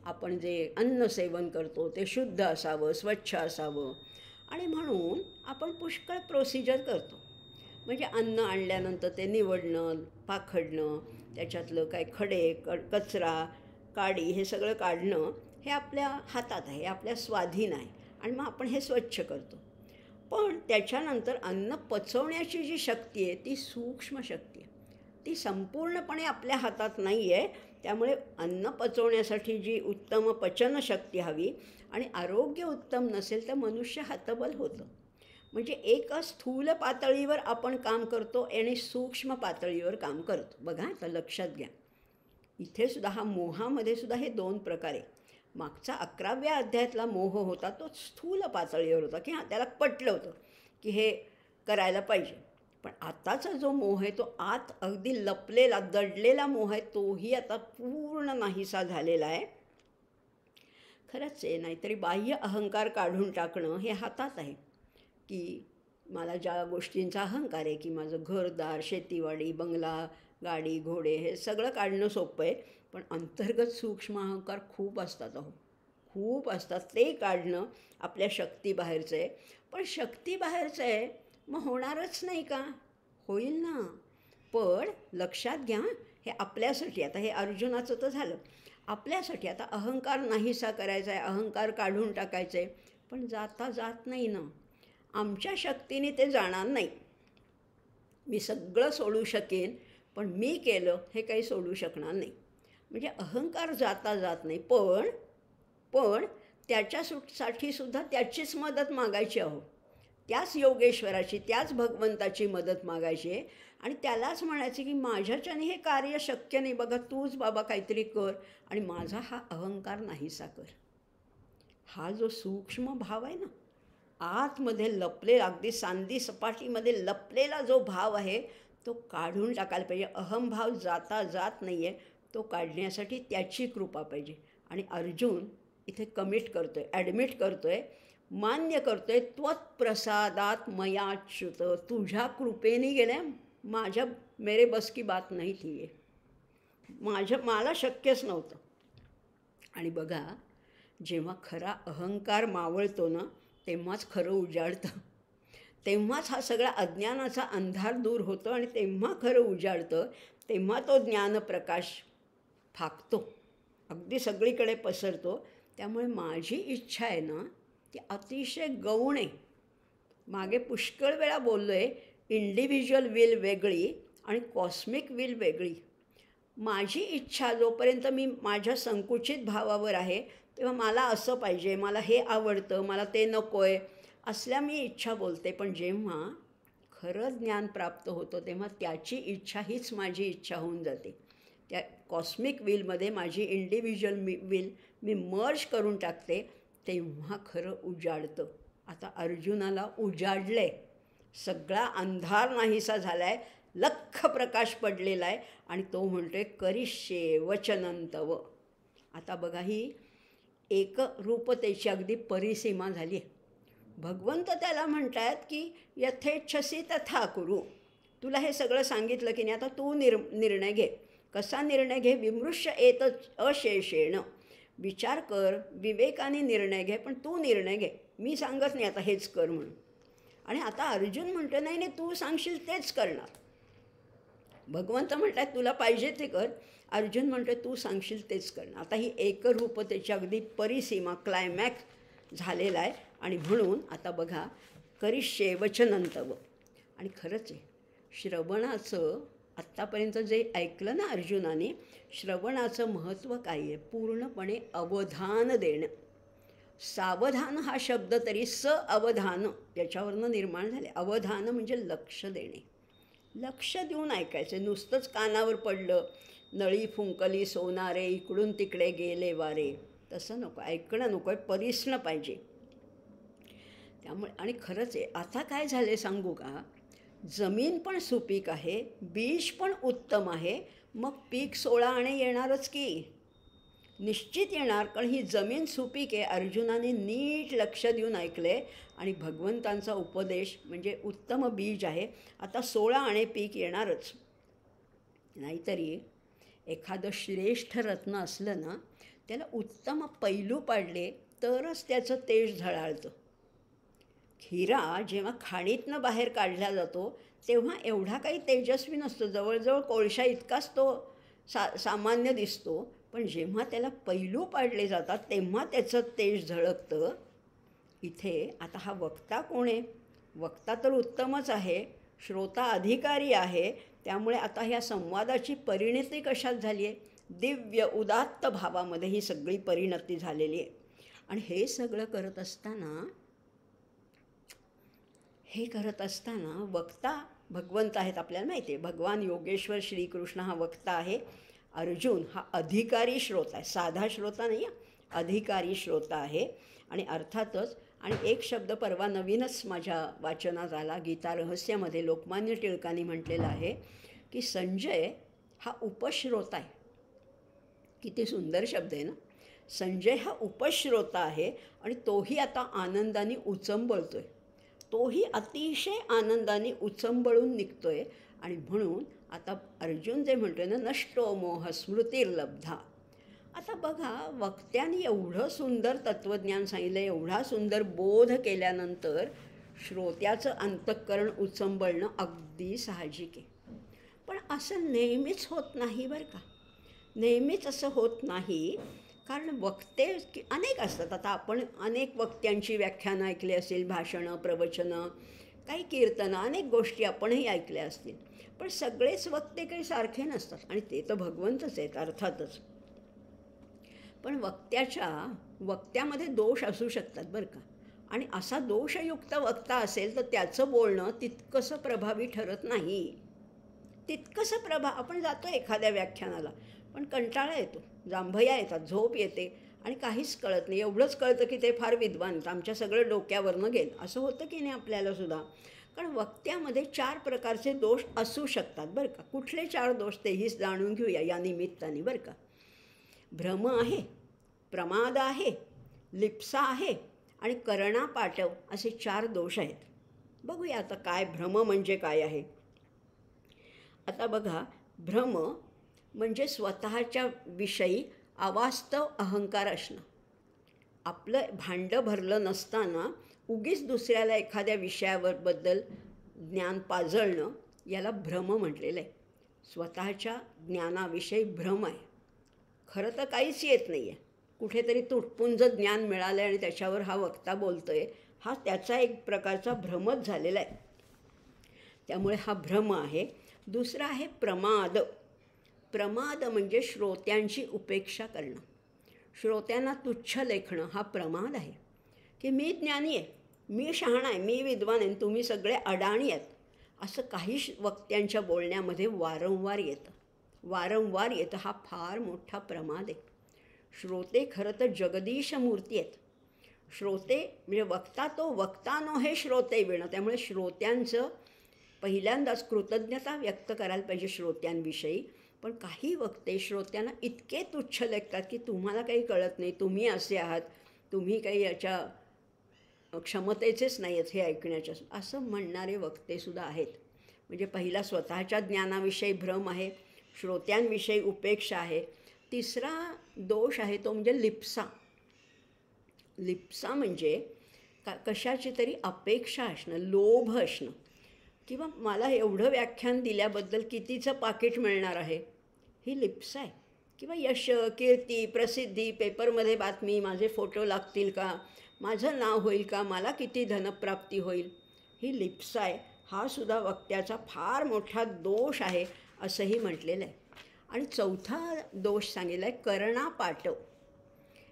आपण जे अन्न सेवन करतो ते शुद्ध असावं, स्वच्छ असावं, आणि म्हणून आपण पुष्कळ प्रोसिजर करतो. म्हणजे अन्न आणल्यानंतर ते निवडणं, पाखडणं, त्याच्यातलं काय खडे कचरा काडी हे सगळं काढणं हे आपल्या हातात आहे, आपल्या स्वाधीन आहे, आणि मग आपण हे स्वच्छ करतो. पण त्याच्यानंतर अन्न पचवण्याची जी शक्ती आहे ती सूक्ष्म शक्ती आहे, ती संपूर्णपणे आपल्या हातात नाही आहे. त्यामुळे अन्न पचवण्यासाठी जी उत्तम पचनशक्ती हवी, आणि आरोग्य उत्तम नसेल तर मनुष्य हतबल होतं. म्हणजे एक स्थूल पातळीवर आपण काम करतो आणि सूक्ष्म पातळीवर काम करतो. बघा आता लक्षात घ्या, इथे सुद्धा हा मोहामध्ये सुद्धा हे दोन प्रकार आहे. मागचा 11व्या अध्यायातला मोह होता तो स्थूल पातळीवर होता, की हां त्याला पटलं होतं की हे करायला पाहिजे. पण आताचा जो मोह आहे तो आत अगदी लपलेला दडलेला मोह आहे, तोही आता पूर्ण नाहीसा झालेला आहे. खरंच आहे. नाहीतरी बाह्य अहंकार काढून टाकणं हे हातात आहे, की मला ज्या गोष्टींचा अहंकार आहे, की माझं घरदार, शेतीवाडी, बंगला, गाडी, घोडे, हे सगळं काढणं सोपं आहे. पण अंतर्गत सूक्ष्म अहंकार खूप असतात, अहो खूप असतात. ते काढणं आपल्या शक्तीबाहेरचं आहे. पण शक्तीबाहेरचं आहे मग होणारच नाही का, होईल ना. पण लक्षात घ्या, हे आपल्यासाठी, आता हे अर्जुनाचं तर झालं, आपल्यासाठी आता अहंकार नाहीसा करायचा आहे, अहंकार काढून टाकायचं आहे. पण जाता जात नाही ना, आमच्या शक्तीने ते जाणार नाही. मी सगळं सोडू शकेन, पण मी केलं हे काही सोडू शकणार नाही. म्हणजे अहंकार जाता जात नाही. पण त्याच्यासाठी सुद्धा त्याचीच मदत मागायची, अहो त्याच योगेश्वराची, त्याच भगवंताची मदत मागायची आहे. आणि त्यालाच म्हणायचे की माझ्याच्याने हे कार्य शक्य नाही, बघा तूच बाबा काहीतरी कर आणि माझा हा अहंकार नाहीसा कर. हा जो सूक्ष्म भाव आहे ना, आतमध्ये लपलेला, अगदी सांदी सपाटीमध्ये लपलेला जो भाव आहे तो काढून टाकायला पाहिजे. अहंभाव जाता जात नाही आहे, तो काढण्यासाठी त्याची कृपा पाहिजे. आणि अर्जुन इथे कमिट करतो आहे, ॲडमिट करतो आहे, मान्य करतो आहे, त्वत्प्रसादात मयाच्युत, तुझ्या कृपेने गेल्या, माझ्या मेरे बस की बात नाही थी आहे, मला शक्यच नव्हतं. आणि बघा, जेव्हा खरा अहंकार मावळतो ना तेव्हाच खरं उजाडतं. तेव्हाच हा सगळा अज्ञानाचा अंधार दूर होतो आणि तेव्हा खरं उजाडतं. तेव्हा तो ज्ञानप्रकाश फाकतो, अगदी सगळीकडे पसरतो. त्यामुळे माझी इच्छा आहे ना ती अतिशय गौण आहे. मागे पुष्कळ वेळा बोललो आहे, इंडिव्हिज्युअल विल वेगळी आणि कॉस्मिक विल वेगळी. माझी इच्छा जोपर्यंत मी माझ्या संकुचित भावावर आहे तेव्हा मला असं पाहिजे, मला हे आवडतं, मला ते नको आहे, असल्या मी इच्छा बोलते. पण जेव्हा खरं ज्ञान प्राप्त होतं तेव्हा त्याची इच्छा हीच माझी इच्छा होऊन जाते. त्या कॉस्मिक विलमध्ये माझी इंडिव्हिज्युअल विल मी मर्ज करून टाकते. तेव्हा खरं उजाडतं. आता अर्जुनाला उजाडलं आहे, सगळा अंधार नाहीसा झाला आहे, लख्ख प्रकाश पडलेला आहे आणि तो म्हणतो आहे करिष्ये वचनं तव. आता बघा ही एकरूपतेची अगदी परिसीमा झाली आहे. भगवंत त्याला म्हणत आहेत की यथेच्छसी तथा कुरु. तुला हे सगळं सांगितलं की नाही, आता तू निर्णय घे. कसा निर्णय घे? विमृश्य एत अशेषेण. विचार कर, विवेकाने निर्णय घे, पण तू निर्णय घे. मी सांगत नाही आता हेच कर म्हणून. आणि आता अर्जुन म्हणतो नाही नाही तू सांगशील तेच करणार. भगवंत म्हणत आहेत तुला पाहिजे ते कर, अर्जुन म्हणतो तू सांगशील तेच करणार. आता ही एकरूपतेची अगदी परिसीमा, क्लायमॅक्स झालेला आहे. आणि म्हणून आता बघा करिष्ये वचनं तव. आणि खरंच आहे, श्रवणाचं आत्तापर्यंत जे ऐकलं ना अर्जुनाने, श्रवणाचं महत्त्व काय आहे? पूर्णपणे अवधान देणं. सावधान हा शब्द तरी अवधान याच्यावरनं निर्माण झाले. अवधान म्हणजे लक्ष देणे, लक्ष देऊन ऐकायचं. नुसतंच कानावर पडलं, नळी फुंकली सोनारे, इकडून तिकडे गेले वारे, तसं नको. ऐकणं नको आहे, परिसणं पाहिजे. त्यामुळे आणि खरंच आहे, आता काय झाले सांगू का? जमीन पण सुपीक आहे, बीज पण उत्तम आहे, मग पीक 16 आणे येणारच की, निश्चित येणार. कारण ही जमीन सुपीक आहे. अर्जुनाने नीट लक्ष देऊन ऐकले आणि भगवंतांचा उपदेश म्हणजे उत्तम बीज आहे. आता 16 आणे पीक येणारच. नाहीतरी एखादं श्रेष्ठ रत्न असलं ना, त्याला उत्तम पैलू पाडले तरच त्याचं तेज झळाळतं. हिरा जेव्हा खाणीतनं बाहेर काढला जातो तेव्हा एवढा काही तेजस्वी नसतो, जवळजवळ कोळशा इतकाच तो सामान्य दिसतो. पण जेव्हा त्याला पैलू पाडले जातात तेव्हा त्याचं तेज झळकतं. इथे आता हा वक्ता कोण आहे? वक्ता तर उत्तमच आहे, श्रोता अधिकारी आहे. त्यामुळे आता ह्या संवादाची परिणती कशात झाली आहे? दिव्य उदात्त भावामध्ये ही सगळी परिणती झालेली आहे. आणि हे सगळं करत असताना वक्ता भगवंत आहेत, आपल्याला माहिती आहे. भगवान योगेश्वर श्रीकृष्ण हा वक्ता आहे, अर्जुन हा अधिकारी श्रोता आहे, साधा श्रोता नाही, अधिकारी श्रोता आहे. आणि अर्थातच आणि एक शब्द परवा नवीनच माझ्या वाचनात आला, गीता रहस्यामध्ये लोकमान्य टिळकांनी म्हटलेलं आहे की संजय हा उपश्रोता आहे. किती सुंदर शब्द आहे ना. संजय हा उपश्रोता आहे आणि तोही आता आनंदाने उचंबळतो आहे, तोही अतिशय आनंदाने उचंबळून निघतो आहे. आणि म्हणून आता अर्जुन जे म्हणतो आहे ना, नष्टो मोह स्मृतिर्लब्धा. आता बघा वक्त्याने एवढं सुंदर तत्त्वज्ञान सांगितलं, एवढा सुंदर बोध केल्यानंतर श्रोत्याचं अंतःकरण उचंबळणं अगदी साहजिक आहे. पण असं नेहमीच होत नाही बरं का, नेहमीच असं होत नाही. कारण वक्ते अनेक असतात. आता आपण अनेक वक्त्यांची व्याख्यानं ऐकली असेल, भाषणं, प्रवचनं, काही कीर्तनं, अनेक गोष्टी आपणही ऐकल्या असतील. पण सगळेच वक्ते काही सारखे नसतात आणि ते तर भगवंतच आहेत अर्थातच. पण वक्त्यामध्ये दोष असू शकतात बरं का. आणि असा दोषयुक्त वक्ता असेल तर त्याचं बोलणं तितकंसं प्रभावी ठरत नाही. तितकंसं आपण जातो एखाद्या व्याख्यानाला पण कंटाळा येतो, जांभया येतात, झोप येते आणि काहीच कळत नाही. एवढंच कळतं की ते फार विद्वान, आमच्या सगळं डोक्यावरनं गेलं, असं होतं की नाही आपल्याला सुद्धा. कारण वक्त्यामध्ये 4 प्रकारचे दोष असू शकतात बरं का. कुठले 4 दोष तेही जाणून घेऊया या निमित्ताने बरं का. भ्रम आहे, प्रमाद आहे, लिप्सा आहे आणि करणापाटव असे 4 दोष आहेत. बघूया आता काय भ्रम म्हणजे काय आहे. आता बघा, भ्रम म्हणजे स्वतःच्या विषयी अवास्तव अहंकार असणं. आपलं भांडं भरलं नसताना उगीच दुसऱ्याला एखाद्या विषयाबद्दल ज्ञान पाजळणं याला भ्रम म्हटलेलं आहे. स्वतःच्या ज्ञानाविषयी भ्रम आहे. खरं तर काहीच येत नाही आहे. कुठेतरी तुटपुंज ज्ञान मिळालं आहे आणि त्याच्यावर हा वक्ता बोलतो आहे, हा त्याचा एक प्रकारचा भ्रमच झालेला आहे. त्यामुळे हा भ्रम आहे. दुसरा आहे प्रमाद. प्रमाद म्हणजे श्रोत्यांची उपेक्षा करणं, श्रोत्यांना तुच्छ लेखणं हा प्रमाद आहे. की मी ज्ञानी आहे, मी शहाणा आहे, मी विद्वान आहे, तुम्ही सगळे अडाणी आहेत, असं काही वक्त्यांच्या बोलण्यामध्ये वारंवार येतं. वारंवार येतं हा फार मोठा प्रमाद आहे. श्रोते खरं तर जगदीश मूर्ती आहेत. श्रोते म्हणजे वक्ता तो वक्ता नो हे श्रोते विणं. त्यामुळे श्रोत्यांचं पहिल्यांदाच कृतज्ञता व्यक्त करायला पाहिजे श्रोत्यांविषयी. पण काही वक्ते श्रोत्यांना इतके तुच्छ लेखतात की तुम्हाला काही कळत नाही, तुम्ही असे आहात, तुम्ही काही याच्या क्षमतेचेच नाही आहेत हे ऐकण्याच्या, असं म्हणणारे वक्तेसुद्धा आहेत. म्हणजे पहिला स्वतःच्या ज्ञानाविषयी भ्रम आहे, श्रोत्यांविषयी उपेक्षा आहे. तिसरा दोष आहे तो म्हणजे लिप्सा. लिप्सा म्हणजे कशाची तरी अपेक्षा असणं, लोभ असणं, किंवा मला एवढं व्याख्यान दिल्याबद्दल कितीचं पाकिट मिळणार आहे, ही लिप्सा आहे. किंवा यश, कीर्ती, प्रसिद्धी, पेपरमध्ये बातमी, माझे फोटो लागतील का, माझं नाव होईल का, मला किती धनप्राप्ती होईल, ही लिप्सा आहे. हा सुद्धा वक्त्याचा फार मोठा दोष आहे असंही म्हटलेलं आहे. आणि चौथा दोष सांगितला आहे करणापाटव.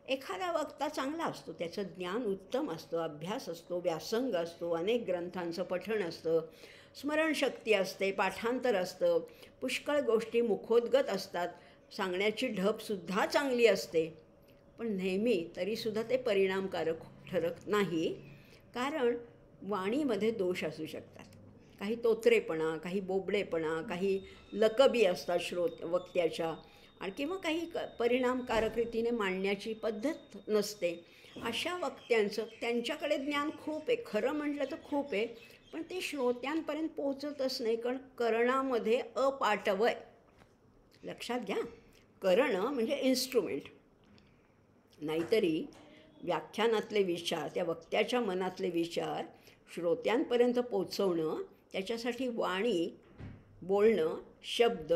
एखादा वक्ता चांगला असतो, त्याचं ज्ञान उत्तम असतं, अभ्यास असतो, व्यासंग असतो, अनेक ग्रंथांचं पठण असतं, स्मरणशक्ती असते, पाठांतर असतं, पुष्कळ गोष्टी मुखोद्गत असतात, सांगण्याची ढबसुद्धा चांगली असते. पण नेहमी तरीसुद्धा ते परिणामकारक ठरत नाही, कारण वाणीमध्ये दोष असू शकतात. काही तोत्रेपणा, काही बोबडेपणा, काही लकबी असतात वक्त्याच्या, आणि किंवा काही परिणामकारक रीतीने मांडण्याची पद्धत नसते. अशा वक्त्यांचं त्यांच्याकडे ज्ञान खूप आहे, खरं म्हटलं तर खूप आहे, पण ते श्रोत्यांपर्यंत पोहोचतच नाही, कारण करणामध्ये अपाटव आहे. लक्षात घ्या, करणं म्हणजे इन्स्ट्रुमेंट. नाहीतरी व्याख्यानातले विचार, त्या वक्त्याच्या मनातले विचार श्रोत्यांपर्यंत पोचवणं, त्याच्यासाठी वाणी, बोलणं, शब्द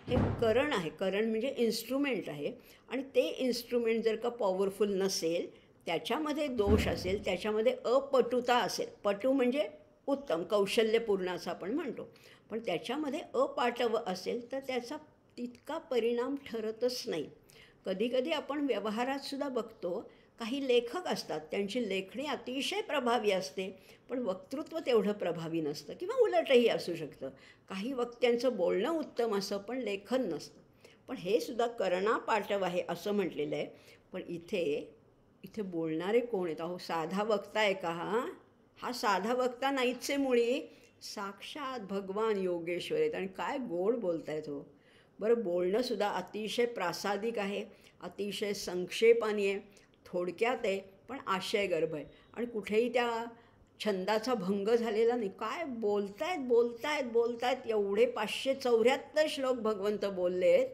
हे करण आहे. करण म्हणजे इन्स्ट्रुमेंट आहे. आणि ते इन्स्ट्रुमेंट जर का पॉवरफुल नसेल, त्याच्यामध्ये दोष असेल, त्याच्यामध्ये अपटुता असेल, पटू म्हणजे उत्तम, कौशल्यपूर्ण असं आपण म्हणतो, पण त्याच्यामध्ये अपाटव असेल तर त्याचा तितका परिणाम ठरतच नाही. कधीकधी आपण व्यवहारातसुद्धा बघतो, काही लेखक असतात, त्यांची लेखणी अतिशय प्रभावी असते, पण वक्तृत्व तेवढं प्रभावी नसतं, किंवा उलटही असू शकतं. काही वक्त्यांचं बोलणं उत्तम असं, पण लेखन नसतं. पण हे सुद्धा करणापाटव आहे असं म्हटलेलं आहे. पण इथे बोलणारे कोण आहेत? अहो, साधा वक्ता आहे का हा साधा वक्ता नाहीच आहे मुळी, साक्षात भगवान योगेश्वर आहेत. आणि काय गोड बोलतायत हो. बरं, बोलणंसुद्धा अतिशय प्रासादिक आहे, अतिशय संक्षेपाने आहे, थोडक्यात आहे, पण आशयगर्भ आहे, आणि कुठेही त्या छंदाचा भंग झालेला नाही. काय बोलतायत एवढे 574 श्लोक भगवंत बोललेत,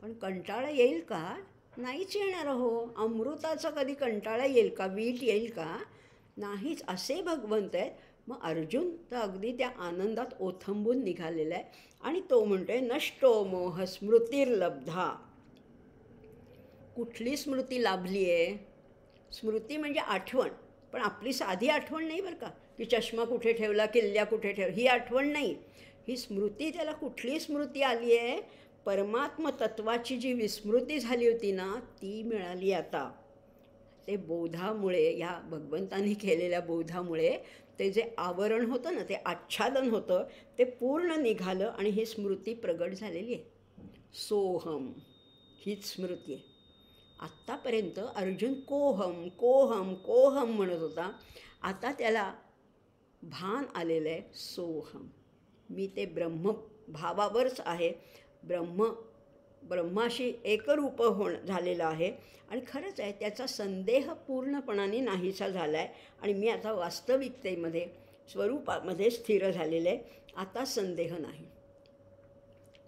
पण कंटाळा येईल का? नाहीच येणार हो. अमृताचा कधी कंटाळा येईल का, वीट येईल का? नाहीच. असे भगवंत आहेत. मग अर्जुन तर अगदी त्या आनंदात ओथंबून निघालेला आहे, आणि तो म्हणतोय नष्टो मोह स्मृतिर्लब्धा. कुठली स्मृती लाभली आहे? स्मृती म्हणजे आठवण, पण आपली साधी आठवण नाही बरं का, की चष्मा कुठे ठेवला, किल्ल्या कुठे ठेवला, ही आठवण नाही. ही स्मृती, त्याला कुठली स्मृती आली आहे? परमात्म तत्वाची जी विस्मृती झाली होती ना, ती मिळाली आता. ते बोधामुळे, ह्या भगवंतांनी केलेल्या बोधामुळे ते जे आवरण होतं ना, ते आच्छादन होतं, ते पूर्ण निघालं, आणि ही स्मृती प्रगट झालेली आहे. सोहम हीच स्मृती आहे. आत्तापर्यंत अर्जुन कोहम कोहम कोहम म्हणत होता, आता त्याला भान आलेलं आहे सोहम. मी ते ब्रह्मभावावरच आहे, ब्रह्माशी एकरूप झालेलं आहे. आणि खरंच आहे, त्याचा संदेह पूर्णपणाने नाहीसा झाला आहे, आणि मी आता वास्तविकतेमध्ये, स्वरूपामध्ये स्थिर झालेलं आहे. आता संदेह नाही.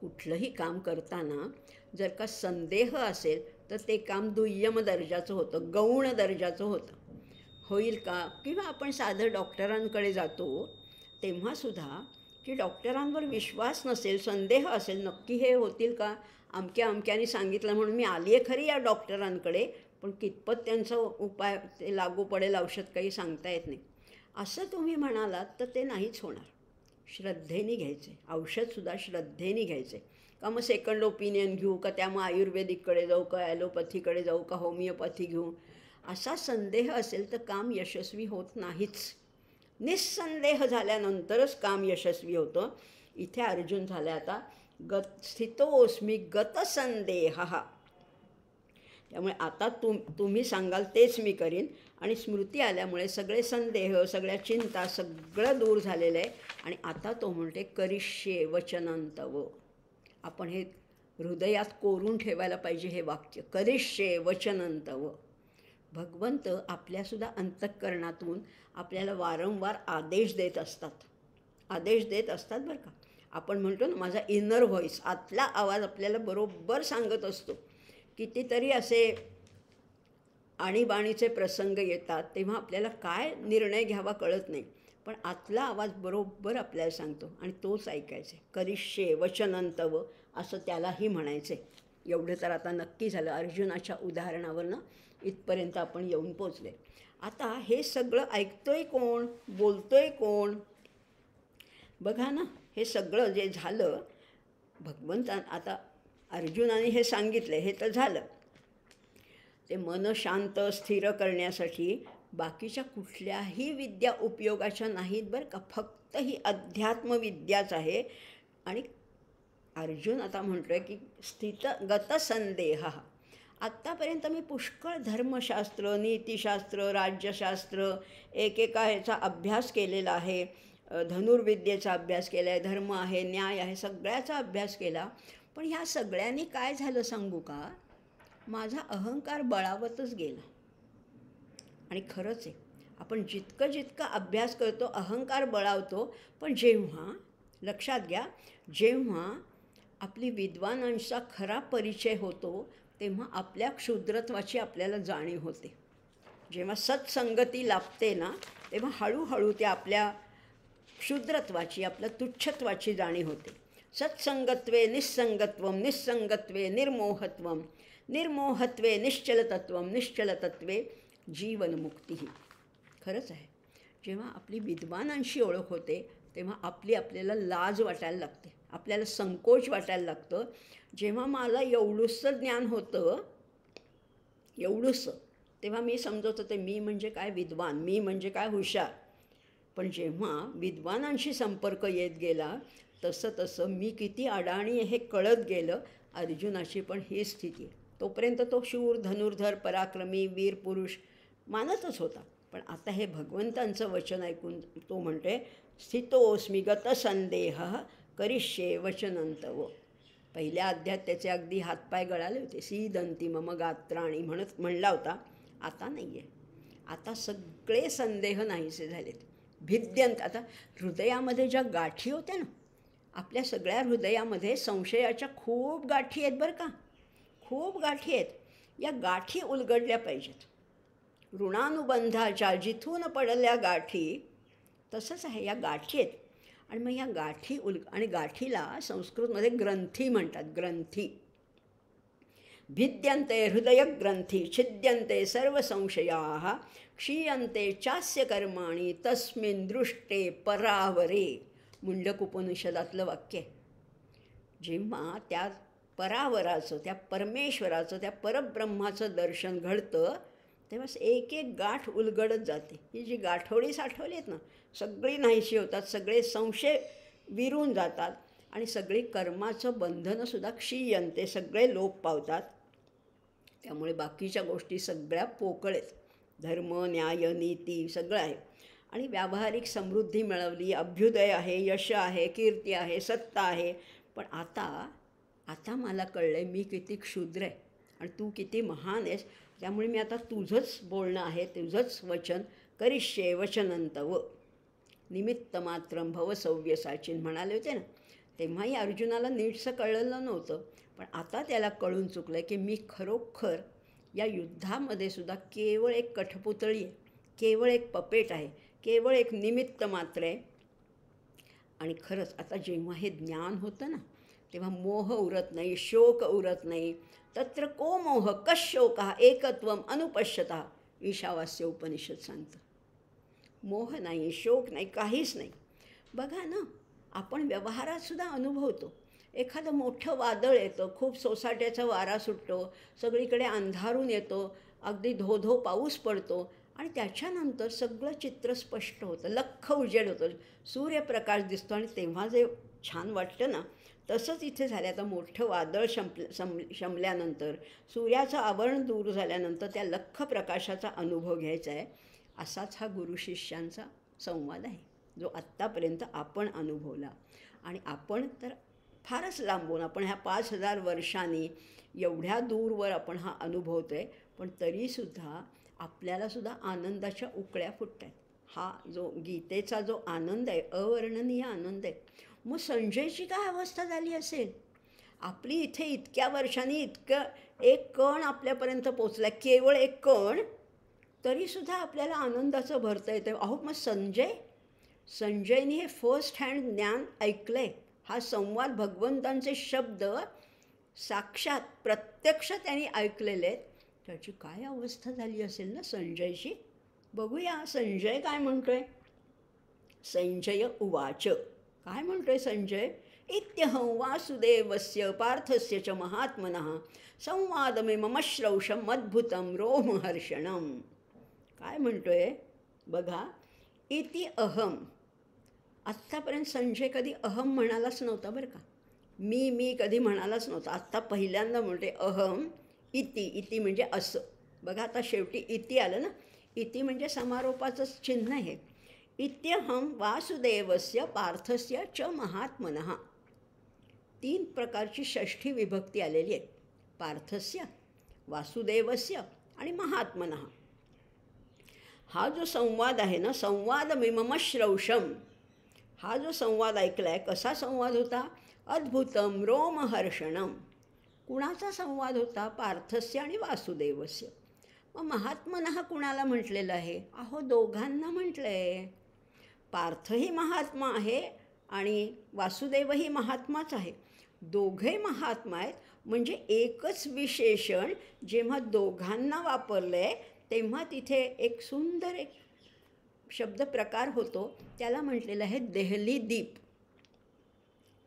कुठलंही काम करताना जर का संदेह असेल तर ते काम दुय्यम दर्जाचं होतं, गौण दर्जाचं होतं. होईल का? किंवा आपण साधं डॉक्टरांकडे जातो तेव्हासुद्धा की डॉक्टरांवर विश्वास नसेल, संदेह असेल, नक्की हे होतील का? अमक्याने सांगितलं म्हणून मी आली आहे खरी या डॉक्टरांकडे, पण कितपत त्यांचा उपाय ते लागू पडेल औषध काही सांगता येत नाही. असं तुम्ही म्हणालात तर ते नाहीच होणार. श्रद्धेने घ्यायचे औषधसुद्धा, श्रद्धेने घ्यायचे. का मग सेकंड ओपिनियन घेऊ का, त्यामुळे आयुर्वेदिककडे जाऊ का, ॲलोपॅथीकडे जाऊ का, होमिओपॅथी घेऊ, असा संदेह असेल तर काम यशस्वी होत नाहीच. निस्संदेह झाल्यानंतरच काम यशस्वी होतं. इथे अर्जुन झाला आता स्थितोस्मी गतसंदेह. त्यामुळे आता तुम्ही सांगाल तेच मी करीन. आणि स्मृती आल्यामुळे सगळे संदेह, सगळ्या चिंता, सगळं दूर झालेलं आहे. आणि आता तो म्हणते करिष्ये वचनंतव. आपण हे हृदयात कोरून ठेवायला पाहिजे हे वाक्य, करिष्ये वचनंतव. भगवंत आपल्यासुद्धा अंतःकरणातून आपल्याला वारंवार आदेश देत असतात. आदेश देत असतात बरं का. आपण म्हणतो ना, माझा इनर व्हॉईस, आतला आवाज आपल्याला बरोबर सांगत असतो. कितीतरी असे आणीबाणीचे प्रसंग येतात तेव्हा आपल्याला काय निर्णय घ्यावा कळत नाही, पण आतला आवाज बरोबर आपल्याला सांगतो आणि तोच ऐकायचे. करिष्ये वचनंतव असं त्यालाही म्हणायचे. एवढं तर आता नक्की झालं. अर्जुनाच्या उदाहरणावरनं इथपर्यंत आपण येऊन पोचले. आता हे सगळं ऐकतोय कोण, बोलतोय कोण? बघा ना, हे सगळं जे झालं भगवंता, आता अर्जुनाने हे सांगितलं हे तर झालं. ते मन शांत स्थिर करण्यासाठी बाकीच्या कुठल्याही विद्या उपयोगाच्या नाहीत बरं का. फक्त ही अध्यात्मविद्याच आहे. आणि अर्जुन आता म्हणतो आहे की गतसंदेह. आत्तापर्यंत मी पुष्कळ धर्मशास्त्र, नीतिशास्त्र, राज्यशास्त्र, एकेका ह्याचा अभ्यास केलेला आहे. धनुर्विद्येचा अभ्यास केला आहे, धर्म आहे, न्याय आहे, सगळ्याचा अभ्यास केला. पण ह्या सगळ्यांनी काय झालं सांगू का? माझा अहंकार बळावतच गेला. आणि खरंच आहे, आपण जितकं अभ्यास करतो अहंकार बळावतो. पण जेव्हा, लक्षात घ्या, जेव्हा आपली विद्वानांचा खरा परिचय होतो तेव्हा आपल्या क्षुद्रत्वाची आपल्याला जाणीव होते. जेव्हा सत्संगती लाभते ना, तेव्हा हळूहळू त्या आपल्या क्षुद्रत्वाची, आपल्या तुच्छत्वाची जाणीव होते. सत्संगत्वे निस्संगत्वम, निस्संगत्वे निर्मोहत्वम, निर्मोहत्वे निश्चलतत्वम, निश्चलतत्वे जीवनमुक्ती. खरंच आहे. जेव्हा आपली विद्वानांशी ओळख होते तेव्हा आपल्याला लाज वाटायला लागते, आपल्याला संकोच वाटायला लागतं. जेव्हा मला एवढंसं ज्ञान होतं, एवढंसं, तेव्हा मी समजत होते मी म्हणजे काय विद्वान, मी म्हणजे काय हुशार. पण जेव्हा विद्वानांशी संपर्क येत गेला तसं तसं मी किती अडाणी हे कळत गेलं. अर्जुनाची पण ही स्थिती आहे. तोपर्यंत तो शूर, धनुर्धर, पराक्रमी, वीर पुरुष मानतच होता. पण आता हे भगवंतांचं वचन ऐकून तो म्हणते स्थितोस्मी गतसंदेह करिष्ये वचनंतव. पहिल्या अध्यायात त्याचे अगदी हातपाय गळाले होते. सीदंती मम गात्राणी म्हणला होता. आता नाही आहे. आता सगळे संदेह नाहीसे झालेत. भिद्यंत. आता हृदयामध्ये ज्या गाठी होत्या ना, आपल्या सगळ्या हृदयामध्ये संशयाच्या खूप गाठी आहेत बरं का, खूप गाठी आहेत. या गाठी उलगडल्या पाहिजेत. ऋणानुबंधाच्या जिथून पडल्या गाठी, तसंच आहे, या गाठी आहेत. आणि मग या गाठी आणि गाठीला संस्कृतमध्ये ग्रंथी म्हणतात. ग्रंथी. भिद्यन्ते हृदयग्रंथी छिद्यन्ते सर्व संशयाः क्षीयन्ते चास्य कर्माणि तस्मिन् दृष्टे परावरे. मुंडक उपनिषदातलं वाक्य आहे. जेव्हा त्या परावराचं, त्या परमेश्वराचं, त्या परब्रह्माचं दर्शन घडतं तेव्हा एक एक गाठ उलगडत जाते. ही जी गाठोडी साठवली आहेत ना, सगळी नाहीशी होतात, सगळे संशय विरून जातात आणि सगळी कर्माचं बंधनंसुद्धा क्षीयन्ते, सगळे लोप पावतात. त्यामुळे बाकीच्या गोष्टी सगळ्या पोकळ आहेत. धर्म, न्याय, नीती सगळं आहे. आणि व्यावहारिक समृद्धी मिळवली, अभ्युदय आहे, यश आहे, कीर्ती आहे, सत्ता आहे. पण आता मला कळलं आहे मी किती क्षुद्र आहे आणि तू किती महान आहेस. त्यामुळे मी आता तुझंच बोलणं आहे, तुझंच वचन करिष्ये वचनंतव. निमित्तमात्रं भव सव्यसाचिन म्हणाले होते ना, तेव्हाही अर्जुनाला नीटसं कळलं नव्हतं. पण आता त्याला कळून चुकलं की मी खरोखर या युद्धामध्ये सुद्धा केवळ एक कठपुतळी आहे, केवळ एक पपेट आहे, केवळ एक निमित्त मात्र आहे. आणि खरंच आता जेव्हा हे ज्ञान होतं ना, तेव्हा मोह उरत नाही, शोक उरत नाही. तत्र को मोह कशोकः एकत्वम अनुपश्यतः, ईशावास्य उपनिषद सांगतं. मोह नाही, शोक नाही, काहीच नाही. बघा ना, आपण व्यवहारात सुद्धा अनुभवतो. एखादं मोठं वादळ येतं, खूप सोसाट्याचा वारा सुटतो, सगळीकडे अंधारून येतो, अगदी धो पाऊस पडतो आणि त्याच्यानंतर सगळं चित्र स्पष्ट होतं, लख्ख उजेड होतं, सूर्यप्रकाश दिसतो आणि तेव्हा जे छान वाटतं ना, तसंच इथे झालं. आता मोठं वादळ शमल्यानंतर, सूर्याचं आवरण दूर झाल्यानंतर त्या लख्ख प्रकाशाचा अनुभव घ्यायचा आहे. असाच हा गुरुशिष्यांचा संवाद आहे, जो आत्तापर्यंत आपण अनुभवला. आणि आपण तर फारच लांबून, आपण ह्या 5,000 वर्षांनी एवढ्या दूरवर आपण हा अनुभवतो आहे, पण तरीसुद्धा आपल्यालासुद्धा आनंदाच्या उकळ्या फुटत आहेत. हा जो गीतेचा जो आनंद आहे, अवर्णनीय आनंद आहे. मग संजयची काय अवस्था झाली असेल? आपली इथे इतक्या वर्षांनी इतकं एक कण आपल्यापर्यंत पोचला, केवळ एक कण, तरीसुद्धा आपल्याला आनंदाचं भरता येतं. अहो मग संजयनी हे फर्स्ट हँड ज्ञान ऐकलं आहे. हा संवाद, भगवंतांचे शब्द साक्षात प्रत्यक्ष त्यांनी ऐकलेले आहेत. त्याची काय अवस्था झाली असेल ना संजयची? बघूया संजय काय म्हणतोय. संजय उवाच. काय म्हणतोय संजय? इत्यहं वासुदेवस्य पार्थस्य च महात्मनः संवादमिमम श्रौषम अद्भुतं रोमहर्षणम. काय म्हणतोय बघा. इति अहम. आत्तापर्यंत संजय कधी अहम म्हणालाच नव्हता बरं का. मी कधी म्हणालाच नव्हता. आत्ता पहिल्यांदा म्हणते अहम. इति म्हणजे असं. बघा आता शेवटी इति आलं ना. इति म्हणजे समारोपाचंच चिन्ह आहे. इत्यहम वासुदेवस्य पार्थस्य च महात्मनः. 3 प्रकारची षष्ठी विभक्ती आलेली आहे. पार्थस्य, वासुदेवस्य आणि महात्मनः. हा जो संवाद आहे ना, संवादमिमम श्रौषम, हा जो संवाद ऐकला आहे, कसा संवाद होता? अद्भुतम रोमहर्षणम. कुणाचा संवाद होता? पार्थस्य आणि वासुदेवस्य. मग महात्मनः कुणाला म्हटलेलं आहे? अहो दोघांना म्हटलं आहे. पार्थही महात्मा आहे आणि वासुदेवही महात्माच आहे. दोघे महात्मा आहेत. म्हणजे एकच विशेषण जेव्हा दोघांना वापरलं आहे, तेव्हा तिथे एक सुंदर एक शब्द प्रकार होतो. त्याला म्हटलेलं आहे देहली दीप.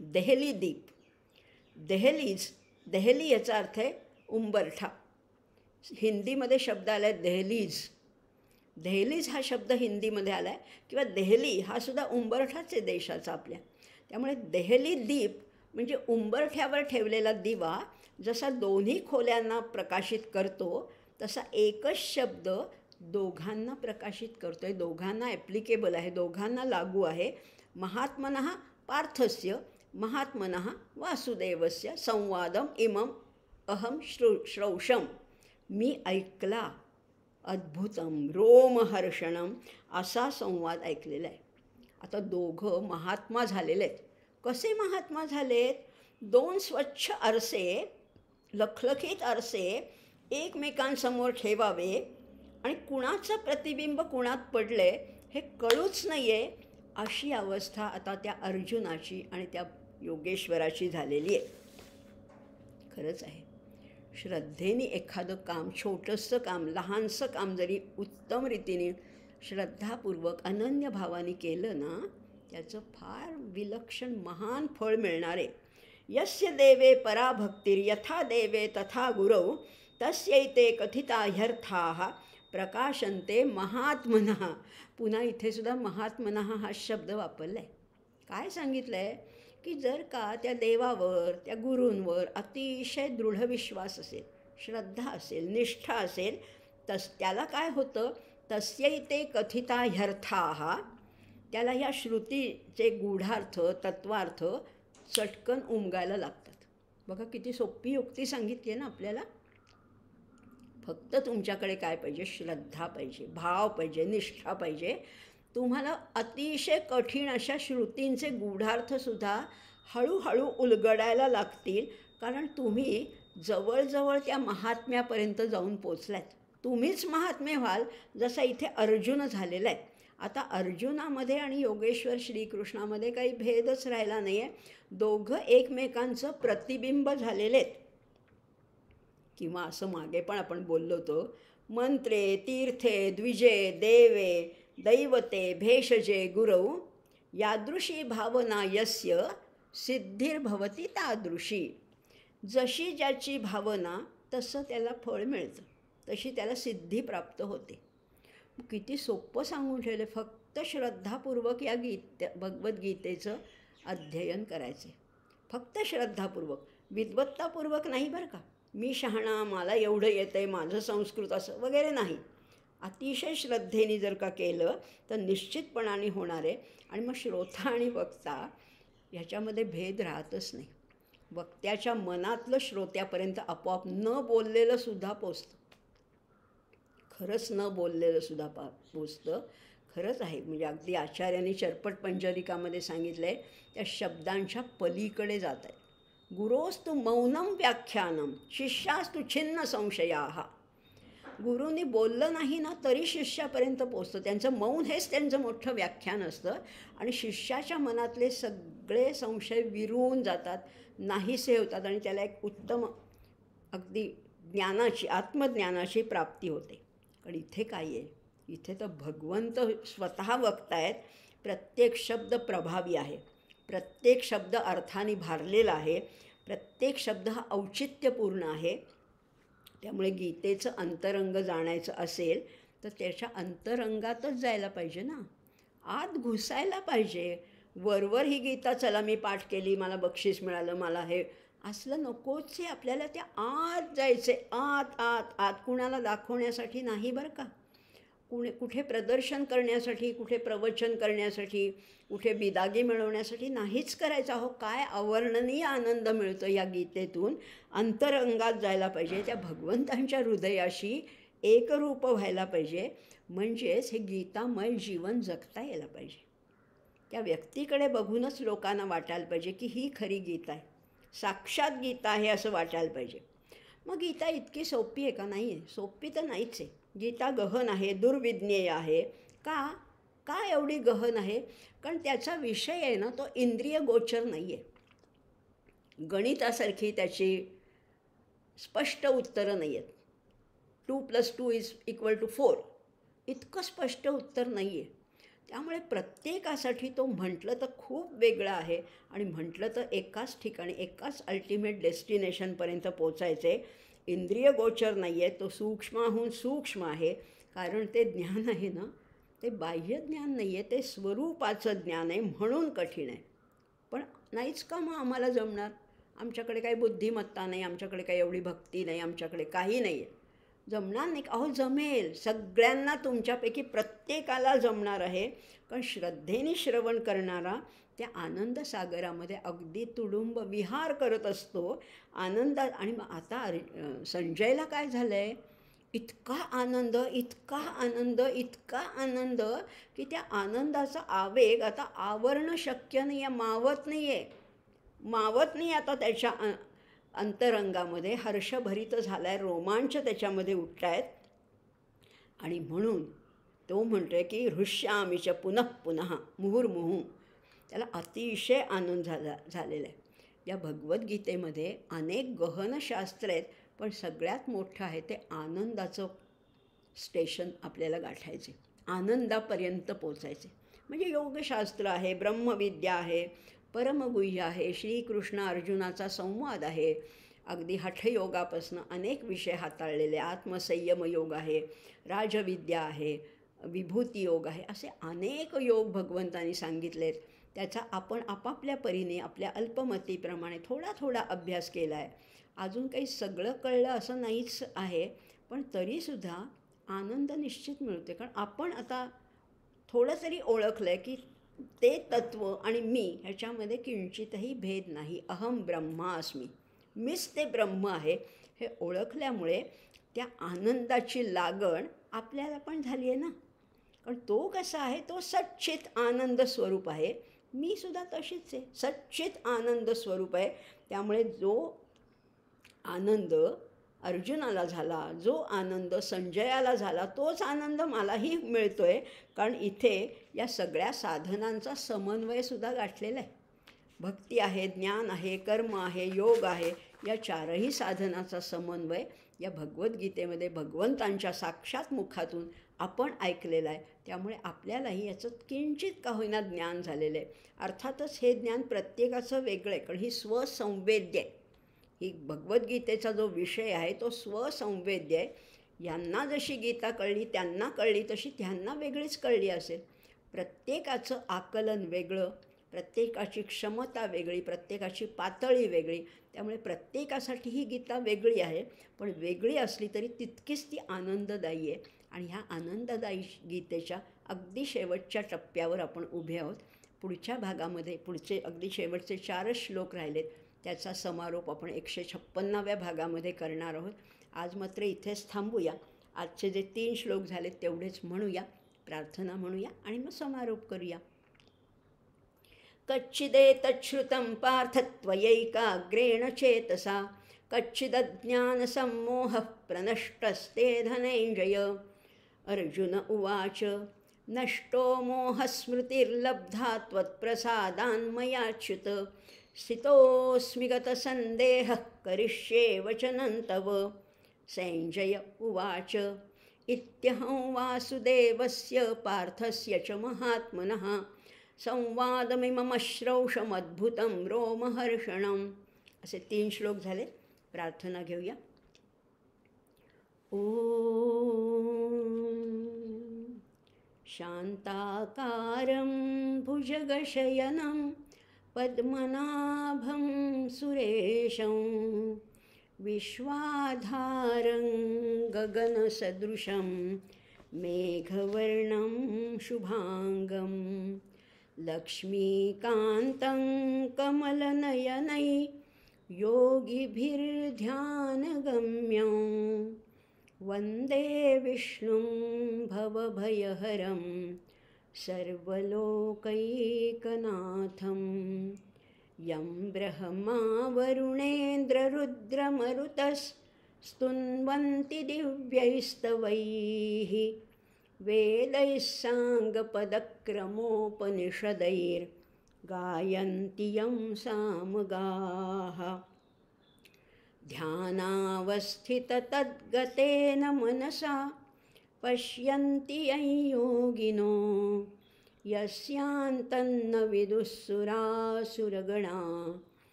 देहली दीप. देहली याचा अर्थ आहे उंबरठा. हिंदीमध्ये शब्द आला आहे देहलीज. देहलीज हा शब्द हिंदीमध्ये आला आहे, किंवा देहली हा सुद्धा उंबरठाच आहे देशाचा आपल्या. त्यामुळे देहली दीप म्हणजे उंबरठ्यावर ठेवलेला दिवा जसा दोन्ही खोल्यांना प्रकाशित करतो, तसा एकच शब्द दोघांना प्रकाशित करतो आहे, दोघांना ॲप्लिकेबल आहे, दोघांना लागू आहे. महात्मनः पार्थस्य, महात्मनः वासुदेवस्य संवादम इमम अहम श्रौषम. मी ऐकला. अद्भुतम रोमहर्षणम असा संवाद ऐकलेला आहे. आता दोघं महात्मा झालेले आहेत. कसे महात्मा झालेत? 2 स्वच्छ आरसे, लखलखीत आरसे एकमेकांसमोर ठेवावे आणि कुणाचं प्रतिबिंब कुणात पडले हे कळूच नाही आहे, अशी अवस्था आता त्या अर्जुनाची आणि त्या योगेश्वराची झालेली आहे. खरंच आहे. श्रद्धेने एखादं काम, छोटंसं काम, लहानसं काम जरी उत्तम रीतीने श्रद्धापूर्वक अनन्य भावाने केलं ना, त्याचं फार विलक्षण महान फळ मिळणार आहे. यस्य देवे पराभक्तिर् यथा देवे तथा गुरौ तस्यैते कथिता ह्यर्थाः प्रकाशन्ते महात्मनः. पुन्हा इथे सुद्धा महात्मनः हा शब्द वापरला आहे. काय सांगितलं आहे की जर का त्या देवावर, त्या गुरूंवर अतिशय दृढ विश्वास असेल, श्रद्धा असेल, निष्ठा असेल, त्याला काय होतं? तस्यैते कथिता ह्यर्थाः. त्याला ह्या श्रुतीचे गूढार्थ, तत्वार्थ चटकन उमगायला लागतात. बघा किती सोपी युक्ती सांगितली आहे ना आपल्याला. फक्त तुमच्याकडे काय पाहिजे? श्रद्धा पाहिजे, भाव पाहिजे, निष्ठा पाहिजे. तुम्हाला अतिशय कठीण अशा श्रुतींचे गूढार्थसुद्धा हळूहळू उलगडायला लागतील, कारण तुम्ही जवळजवळ त्या महात्म्यापर्यंत जाऊन पोचलात. तुम्हीच महात्मे व्हाल, जसा इथे अर्जुन झालेला आहे. आता अर्जुनामध्ये आणि योगेश्वर श्रीकृष्णामध्ये काही भेदच राहिला नाही आहे. दोघं एकमेकांचं प्रतिबिंब झालेले आहेत. किंवा असं मागे पण आपण बोललो होतो, मंत्रे तीर्थे द्विजे देवे दैवते भेषजे गुरौ यादृशी भावना यस्य सिद्धिर्भवती तादृशी. जशी ज्याची भावना तसं त्याला फळ मिळतं, तशी त्याला सिद्धी प्राप्त होते. किती सोपं सांगून ठेवलं. फक्त श्रद्धापूर्वक या भगवद्गीतेचं अध्ययन करायचे. फक्त श्रद्धापूर्वक, विद्वत्तापूर्वक नाही बरं का. मी शहाणा, मला एवढं येतं आहे, माझं संस्कृत असं वगैरे नाही. अतिशय श्रद्धेने जर का केलं तर निश्चितपणाने होणार आहे. आणि मग श्रोता आणि वक्ता ह्याच्यामध्ये भेद राहतच नाही. वक्त्याच्या मनातलं श्रोत्यापर्यंत आपोआप न बोललेलं सुद्धा पोचतं. खरंच न बोललेलं सुद्धा पोचतं. खरंच आहे. म्हणजे अगदी आचार्यांनी चर्पट पंजरिकामध्ये सांगितलं आहे, त्या शब्दांच्या पलीकडे जात आहे. गुरोस्तु मौनम व्याख्यानम शिष्यास्तु छिन्न संशयाः. गुरुनी बोललं नाही ना तरी शिष्यापर्यंत पोचतं. त्यांचं मौन हेच त्यांचं मोठं व्याख्यान असतं. आणि शिष्याच्या मनातले सगळे संशय विरून जातात, नाहीसे होतात आणि त्याला एक उत्तम अगदी ज्ञानाची, आत्मज्ञानाची प्राप्ती होते. पण इथे काय आहे, इथे तर भगवंत स्वतः वक्तायत. प्रत्येक शब्द प्रभावी आहे, प्रत्येक शब्द अर्थाने भारलेला आहे, प्रत्येक शब्द हा औचित्यपूर्ण आहे. त्यामुळे गीतेचं अंतरंग जाणायचं असेल तर त्याच्या अंतरंगातच जायला पाहिजे ना, आत घुसायला पाहिजे. वरवर ही गीता चला मी पाठ केली, मला बक्षीस मिळालं, मला हे असलं नकोच आहे. आपल्याला त्या आत जायचं आहे, आत आत आत. कुणाला दाखवण्यासाठी नाही बरं का, कुठे प्रदर्शन करण्यासाठी, कुठे प्रवचन करण्यासाठी, कुठे बिदागी मिळवण्यासाठी नाहीच करायचं. अहो काय अवर्णनीय आनंद मिळतो या गीतेतून. अंतरंगात जायला पाहिजे, त्या भगवंतांच्या हृदयाशी एकरूप व्हायला पाहिजे. म्हणजेच हे गीतामय जीवन जगता यायला पाहिजे. त्या व्यक्तीकडे बघूनच लोकांना वाटायला पाहिजे की ही खरी गीता आहे, साक्षात गीता आहे असं वाटायला पाहिजे. मग गीता इतकी सोपी आहे का? नाही आहे, सोपी तर नाहीच आहे. गीता गहन आहे, दुर्विज्ञेय आहे. का एवढी गहन आहे? कारण त्याचा विषय आहे ना तो इंद्रिय गोचर नाही आहे. गणितासारखी त्याची स्पष्ट उत्तरं नाही आहेत. 2+2=4 इतकं स्पष्ट उत्तर नाही आहे. त्यामुळे प्रत्येकासाठी तो म्हटलं तर खूप वेगळा आहे आणि म्हटलं तर एकाच ठिकाणी, एकाच अल्टिमेट डेस्टिनेशनपर्यंत पोचायचं आहे. इंद्रिय गोचर नाही आहे, तो सूक्ष्माहून सूक्ष्म आहे. कारण ते ज्ञान आहे ना, ते बाह्य ज्ञान नाही आहे, ते स्वरूपाचं ज्ञान आहे, म्हणून कठीण आहे. पण नाहीच का मग आम्हाला जमणार? आमच्याकडे काही बुद्धिमत्ता नाही, आमच्याकडे काही एवढी भक्ती नाही, आमच्याकडे काही नाही आहे, जमणार नाही. अहो जमेल, सगळ्यांना, तुमच्यापैकी प्रत्येकाला जमणार आहे. कारण श्रद्धेने श्रवण करणारा त्या आनंद सागरामध्ये अगदी तुडुंब विहार करत असतो आनंदात. आणि मग आता संजयला काय झालं आहे, इतका आनंद, इतका आनंद, इतका आनंद की त्या आनंदाचा आवेग आता आवरणं शक्य नाही आहे, मावत नाही आहे, मावत नाही आता त्याच्या अंतरंगामध्ये. हर्षभरित झाला आहे, रोमांच त्याच्यामध्ये उठत आहेत. आणि म्हणून तो म्हणतो आहे की हृष्यामीच पुनः पुनः मुहुर्मुहू. त्याला अतिशय आनंद झालेला आहे. या भगवद्गीतेमध्ये अनेक गहन शास्त्र आहेत, पण सगळ्यात मोठं आहे ते आनंदाचं स्टेशन आपल्याला गाठायचे, आनंदापर्यंत पोचायचे. म्हणजे योगशास्त्र आहे, ब्रह्मविद्या आहे, परमगुह्य आहे, श्रीकृष्ण अर्जुनाचा संवाद आहे, अगदी हठयोगापासून अनेक विषय हाताळलेले, आत्मसंयम योग आहे, राजविद्या आहे, विभूती योग आहे, असे अनेक योग भगवंतांनी सांगितलेत. त्याचा आपण आपापल्या परीने, आपल्या अल्पमतीप्रमाणे थोडा थोडा अभ्यास केला आहे. अजून काही सगळं कळलं असं नाहीच आहे, पण तरीसुद्धा आनंद निश्चित मिळते. कारण आपण आता थोडं तरी ओळखलं आहे की ते तत्त्व आणि मी ह्याच्यामध्ये किंचितही भेद नाही. अहम ब्रह्मास्मी, मीच ते ब्रह्म आहे हे ओळखल्यामुळे त्या आनंदाची लागण आपल्याला पण झाली आहे ना. कारण तो कसा आहे, तो सच्चित आनंद स्वरूप आहे. मी सुद्धा तशीच आहे, सच्चित आनंद स्वरूप आहे. त्यामुळे जो आनंद अर्जुनाला झाला, जो आनंद संजयाला झाला, तोच आनंद मलाही मिळतो आहे. कारण इथे या सगळ्या साधनांचा समन्वयसुद्धा गाठलेला आहे. भक्ती आहे, ज्ञान आहे, कर्म आहे, योग आहे. या चारही साधनाचा समन्वय या भगवद्गीतेमध्ये भगवंतांच्या साक्षात मुखातून आपण ऐकलेलं आहे. त्यामुळे आपल्यालाही याचं किंचित का होईना ज्ञान झालेलं आहे. अर्थातच हे ज्ञान प्रत्येकाचं वेगळं आहे, कारण ही स्वसंवेद्य आहे. ही भगवद्गीतेचा जो विषय आहे तो स्वसंवेद्य आहे. यांना जशी गीता कळली, त्यांना कळली, तशी त्यांना वेगळीच कळली असेल. प्रत्येकाचं आकलन वेगळं, प्रत्येकाची क्षमता वेगळी, प्रत्येकाची पातळी वेगळी. त्यामुळे प्रत्येकासाठी ही गीता वेगळी आहे, पण वेगळी असली तरी तितकीच ती आनंददायी आहे. आणि ह्या आनंददायी गीतेच्या अगदी शेवटच्या टप्प्यावर आपण उभे आहोत. पुढच्या भागामध्ये पुढचे अगदी शेवटचे 4च श्लोक राहिलेत. त्याचा समारोप आपण 156व्या भागामध्ये करणार आहोत. आज मात्र इथेच थांबूया. आजचे जे 3 श्लोक झालेत तेवढेच म्हणूया, प्रार्थना म्हणूया आणि मग समारोप करूया. कच्चिदेतच्छ्रुतं पार्थ त्वयैकाग्रेण चेतसा कच्चिदज्ञानसम्मोहः प्रनष्टस्ते धनञ्जय. अर्जुन उवाच नष्टो मोहस्मृतिर्लब्धा त्वत्प्रसादान्मयाच्युत स्थितोऽस्मि गतसन्देहः करिष्ये वचनं तव. सञ्जय उवाच इत्यहं वासुदेवस्य पार्थस्य च महात्मनः संवादमिमं श्रौषमद्भुतं रोमहर्षणम्. असे 3 श्लोक झाले. प्रार्थना घेऊया. ओम शांताकारं भुजगशयनं पद्मनाभं सुरेशं विश्वाधारं गगनसदृशं मेघवर्णं शुभांगं लक्ष्मीकान्तं कमलनयनै योगिभिर्ध्यानगम्यं वन्दे विष्णुं भवभयहरं सर्वलोकैकनाथं. यं ब्रह्मा वरुणेन्द्ररुद्रमरुतस्तुन्वन्ति दिव्यैस्तवैः वेदैः साङ्गपदक्रमोपनिषदैर्गायन्ति यं सामगाः. ध्यानावस्थिततद्गतेन मनसा पश्यन्ति यं योगिनो यस्यान्तन्न विदुःसुरासुरगणा.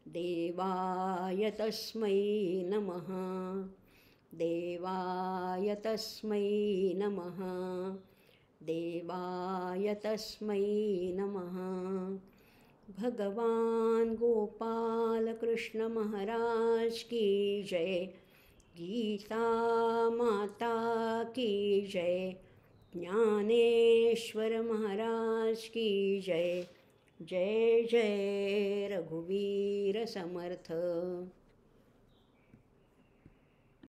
देवाय तस्मै नमः. देवाय तस्मै नमः. देवाय तस्मै नमः. भगवान गोपाल कृष्ण महाराज की जय. गीता माता की जय. ज्ञानेश्वर महाराज की जय. जय जय रघुवीर समर्थ.